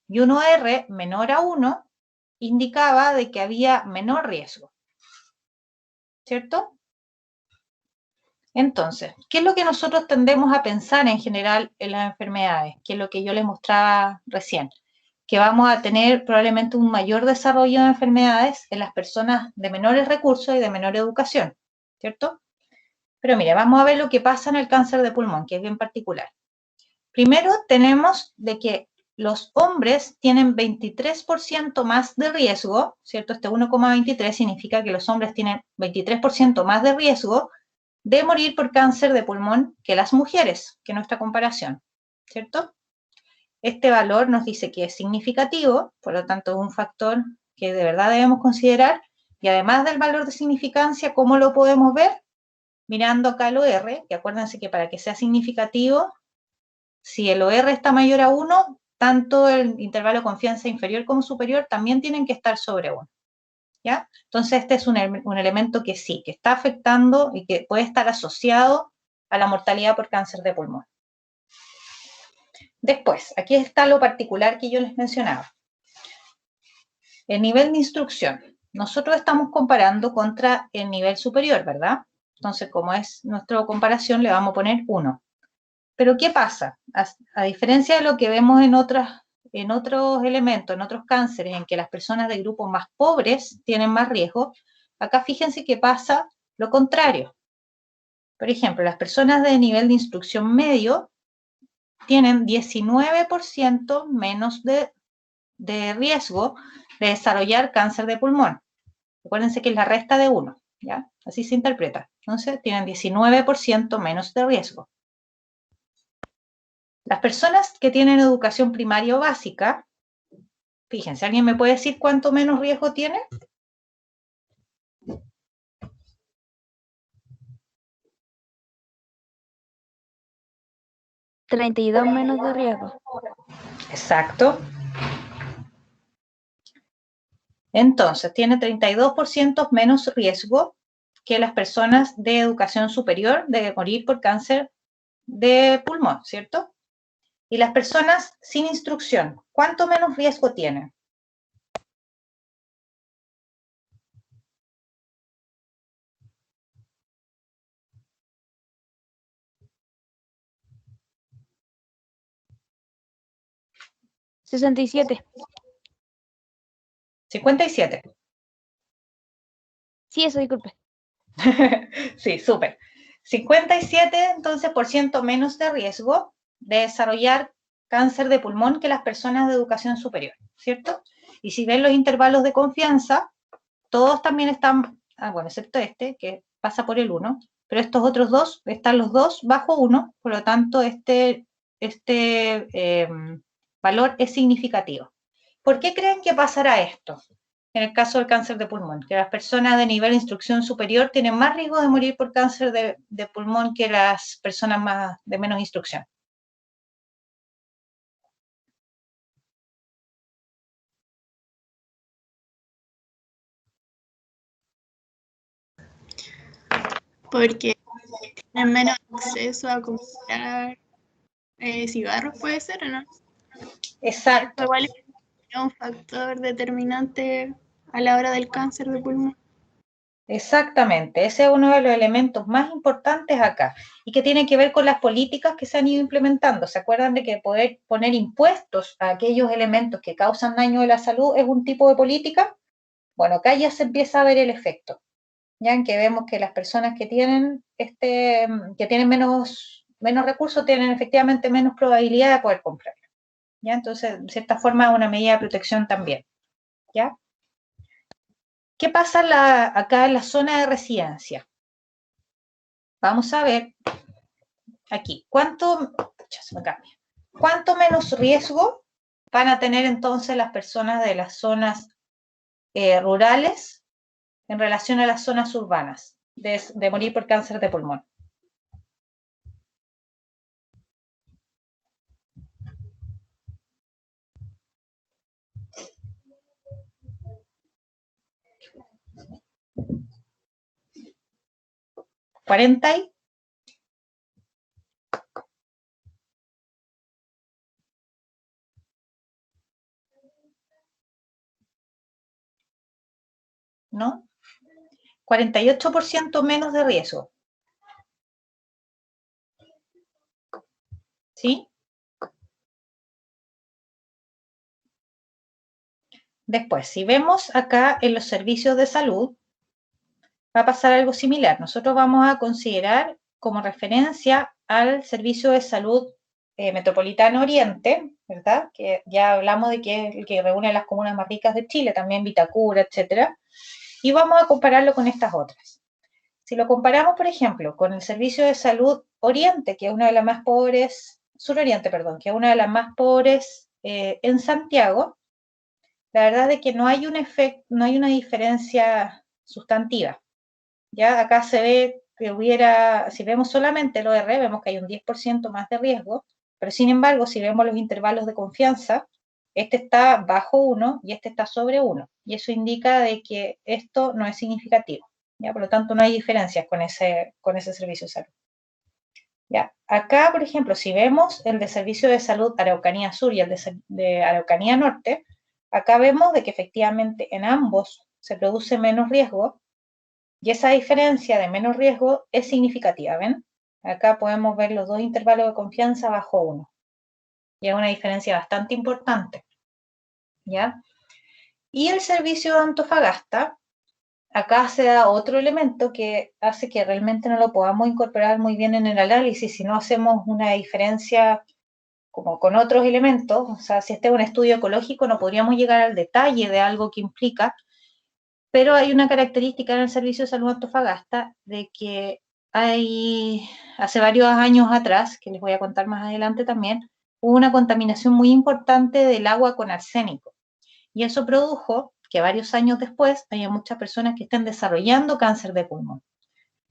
Y un OR menor a 1 indicaba de que había menor riesgo. ¿Cierto? Entonces, ¿qué es lo que nosotros tendemos a pensar en general en las enfermedades? Que es lo que yo les mostraba recién. Que vamos a tener probablemente un mayor desarrollo de enfermedades en las personas de menores recursos y de menor educación, ¿cierto? Pero mire, vamos a ver lo que pasa en el cáncer de pulmón, que es bien particular. Primero tenemos de que los hombres tienen 23% más de riesgo, ¿cierto? Este 1,23 significa que los hombres tienen 23% más de riesgo de morir por cáncer de pulmón que las mujeres, que nuestra comparación, ¿cierto? Este valor nos dice que es significativo, por lo tanto es un factor que de verdad debemos considerar, y además del valor de significancia, ¿cómo lo podemos ver? Mirando acá el OR, que acuérdense que para que sea significativo, si el OR está mayor a 1, tanto el intervalo de confianza inferior como superior también tienen que estar sobre 1. ¿Ya? Entonces este es un elemento que sí, que está afectando y que puede estar asociado a la mortalidad por cáncer de pulmón. Después, aquí está lo particular que yo les mencionaba. El nivel de instrucción. Nosotros estamos comparando contra el nivel superior, ¿verdad? Entonces, como es nuestra comparación, le vamos a poner 1. Pero ¿qué pasa? A diferencia de lo que vemos en otros elementos, en otros cánceres, en que las personas de grupos más pobres tienen más riesgo, acá fíjense que pasa lo contrario. Por ejemplo, las personas de nivel de instrucción medio tienen 19% menos de riesgo de desarrollar cáncer de pulmón. Acuérdense que es la resta de 1, ¿ya? Así se interpreta. Entonces, tienen 19% menos de riesgo. Las personas que tienen educación primaria o básica, fíjense, ¿alguien me puede decir cuánto menos riesgo tiene? $32 menos de riesgo. Exacto. Entonces, tiene 32% menos riesgo que las personas de educación superior de morir por cáncer de pulmón, ¿cierto? Y las personas sin instrucción, ¿cuánto menos riesgo tienen? 67. 57. Sí, eso, disculpe. Sí, súper. 57, entonces, por ciento menos de riesgo de desarrollar cáncer de pulmón que las personas de educación superior, ¿cierto? Y si ven los intervalos de confianza, todos también están, bueno, excepto este, que pasa por el 1, pero estos otros dos, están los dos bajo 1, por lo tanto, este valor es significativo. ¿Por qué creen que pasará esto? En el caso del cáncer de pulmón, que las personas de nivel de instrucción superior tienen más riesgo de morir por cáncer de pulmón que las personas de menos instrucción. Porque tienen menos acceso a comprar cigarros, puede ser, ¿o no? Exacto. Igual es un factor determinante a la hora del cáncer de pulmón. Exactamente, ese es uno de los elementos más importantes acá y que tiene que ver con las políticas que se han ido implementando. ¿Se acuerdan de que poder poner impuestos a aquellos elementos que causan daño a la salud es un tipo de política? Bueno, acá ya se empieza a ver el efecto, ya en que vemos que las personas que tienen menos recursos tienen efectivamente menos probabilidad de poder comprarlo. ¿Ya? Entonces, de cierta forma, es una medida de protección también. ¿Ya? ¿Qué pasa acá en la zona de residencia? Vamos a ver aquí, ¿cuánto menos riesgo van a tener entonces las personas de las zonas rurales en relación a las zonas urbanas de morir por cáncer de pulmón? ¿40? ¿No? 48% menos de riesgo. ¿Sí? Después, si vemos acá en los servicios de salud, va a pasar algo similar. Nosotros vamos a considerar como referencia al Servicio de Salud Metropolitano Oriente, ¿verdad? Que ya hablamos de que es el que reúne las comunas más ricas de Chile, también Vitacura, etcétera. Y vamos a compararlo con estas otras. Si lo comparamos, por ejemplo, con el Servicio de Salud Oriente, que es una de las más pobres, Suroriente, perdón, que es una de las más pobres en Santiago, la verdad es que no hay una diferencia sustantiva. Ya acá se ve que si vemos solamente el OR, vemos que hay un 10% más de riesgo, pero sin embargo, si vemos los intervalos de confianza, este está bajo 1 y este está sobre 1, y eso indica de que esto no es significativo, ¿ya? Por lo tanto, no hay diferencias con ese servicio de salud. ¿Ya? Acá, por ejemplo, si vemos el de Servicio de Salud Araucanía Sur y el de Araucanía Norte, acá vemos de que efectivamente en ambos se produce menos riesgo, y esa diferencia de menos riesgo es significativa, ¿ven? Acá podemos ver los dos intervalos de confianza bajo 1. Y es una diferencia bastante importante, ¿ya? Y el servicio de Antofagasta, acá se da otro elemento que hace que realmente no lo podamos incorporar muy bien en el análisis si no hacemos una diferencia como con otros elementos. O sea, si este es un estudio ecológico no podríamos llegar al detalle de algo que implica, pero hay una característica en el Servicio de Salud Antofagasta de que hace varios años atrás, que les voy a contar más adelante también, hubo una contaminación muy importante del agua con arsénico. Y eso produjo que varios años después haya muchas personas que estén desarrollando cáncer de pulmón.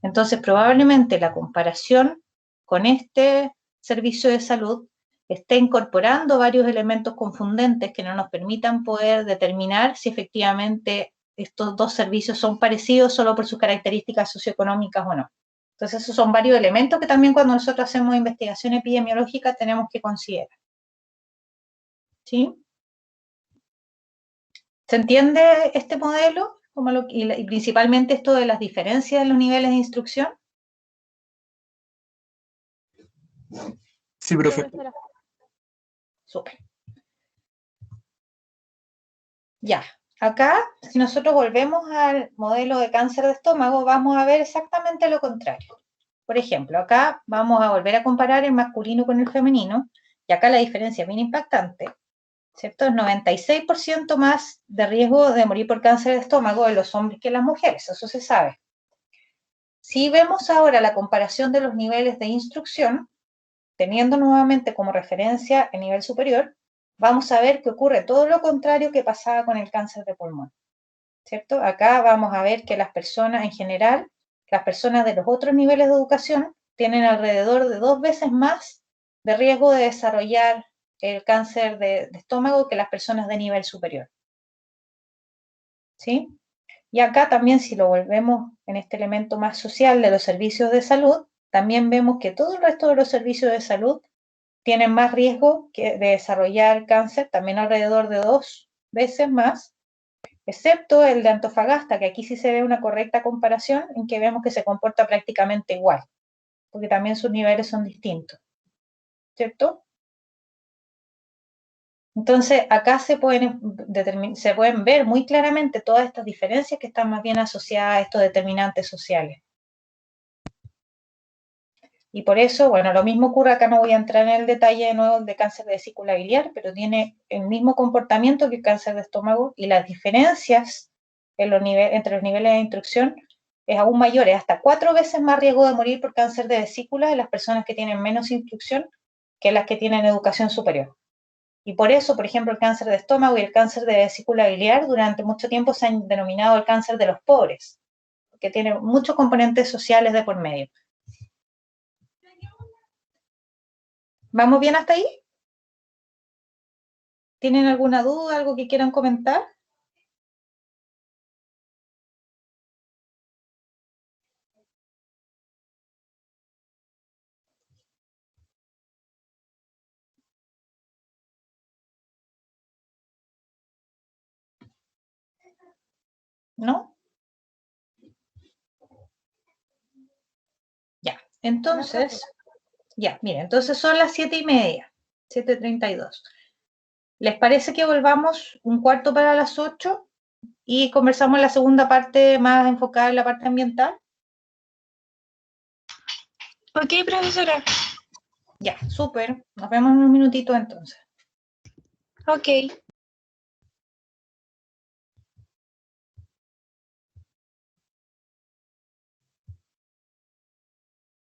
Entonces, probablemente la comparación con este servicio de salud esté incorporando varios elementos confundentes que no nos permitan poder determinar si efectivamente estos dos servicios son parecidos solo por sus características socioeconómicas o no. Entonces, esos son varios elementos que también cuando nosotros hacemos investigación epidemiológica tenemos que considerar. ¿Sí? ¿Se entiende este modelo? Y principalmente esto de las diferencias en los niveles de instrucción. Sí, profe. Profesora. Súper. Ya, acá, si nosotros volvemos al modelo de cáncer de estómago, vamos a ver exactamente lo contrario. Por ejemplo, acá vamos a volver a comparar el masculino con el femenino, y acá la diferencia es bien impactante, ¿cierto? Es 96% más de riesgo de morir por cáncer de estómago en los hombres que en las mujeres, eso se sabe. Si vemos ahora la comparación de los niveles de instrucción, teniendo nuevamente como referencia el nivel superior, vamos a ver que ocurre todo lo contrario que pasaba con el cáncer de pulmón, ¿cierto? Acá vamos a ver que las personas en general, las personas de los otros niveles de educación, tienen alrededor de 2 veces más de riesgo de desarrollar el cáncer de estómago que las personas de nivel superior, ¿sí? Y acá también, si lo volvemos en este elemento más social de los servicios de salud, también vemos que todo el resto de los servicios de salud tienen más riesgo de desarrollar cáncer, también alrededor de 2 veces más, excepto el de Antofagasta, que aquí sí se ve una correcta comparación, en que vemos que se comporta prácticamente igual, porque también sus niveles son distintos, ¿cierto? Entonces, acá se pueden ver muy claramente todas estas diferencias que están más bien asociadas a estos determinantes sociales. Y por eso, bueno, lo mismo ocurre, acá no voy a entrar en el detalle de nuevo de cáncer de vesícula biliar, pero tiene el mismo comportamiento que el cáncer de estómago, y las diferencias entre los niveles de instrucción es aún mayor, es hasta 4 veces más riesgo de morir por cáncer de vesícula en las personas que tienen menos instrucción que las que tienen educación superior. Y por eso, por ejemplo, el cáncer de estómago y el cáncer de vesícula biliar durante mucho tiempo se han denominado el cáncer de los pobres, porque tiene muchos componentes sociales de por medio. ¿Vamos bien hasta ahí? ¿Tienen alguna duda, algo que quieran comentar? ¿No? Ya, entonces, miren, entonces son las 7:30, 7:32. ¿Les parece que volvamos un cuarto para las 8 y conversamos la segunda parte más enfocada en la parte ambiental? Ok, profesora. Ya, súper. Nos vemos en un minutito entonces. Ok.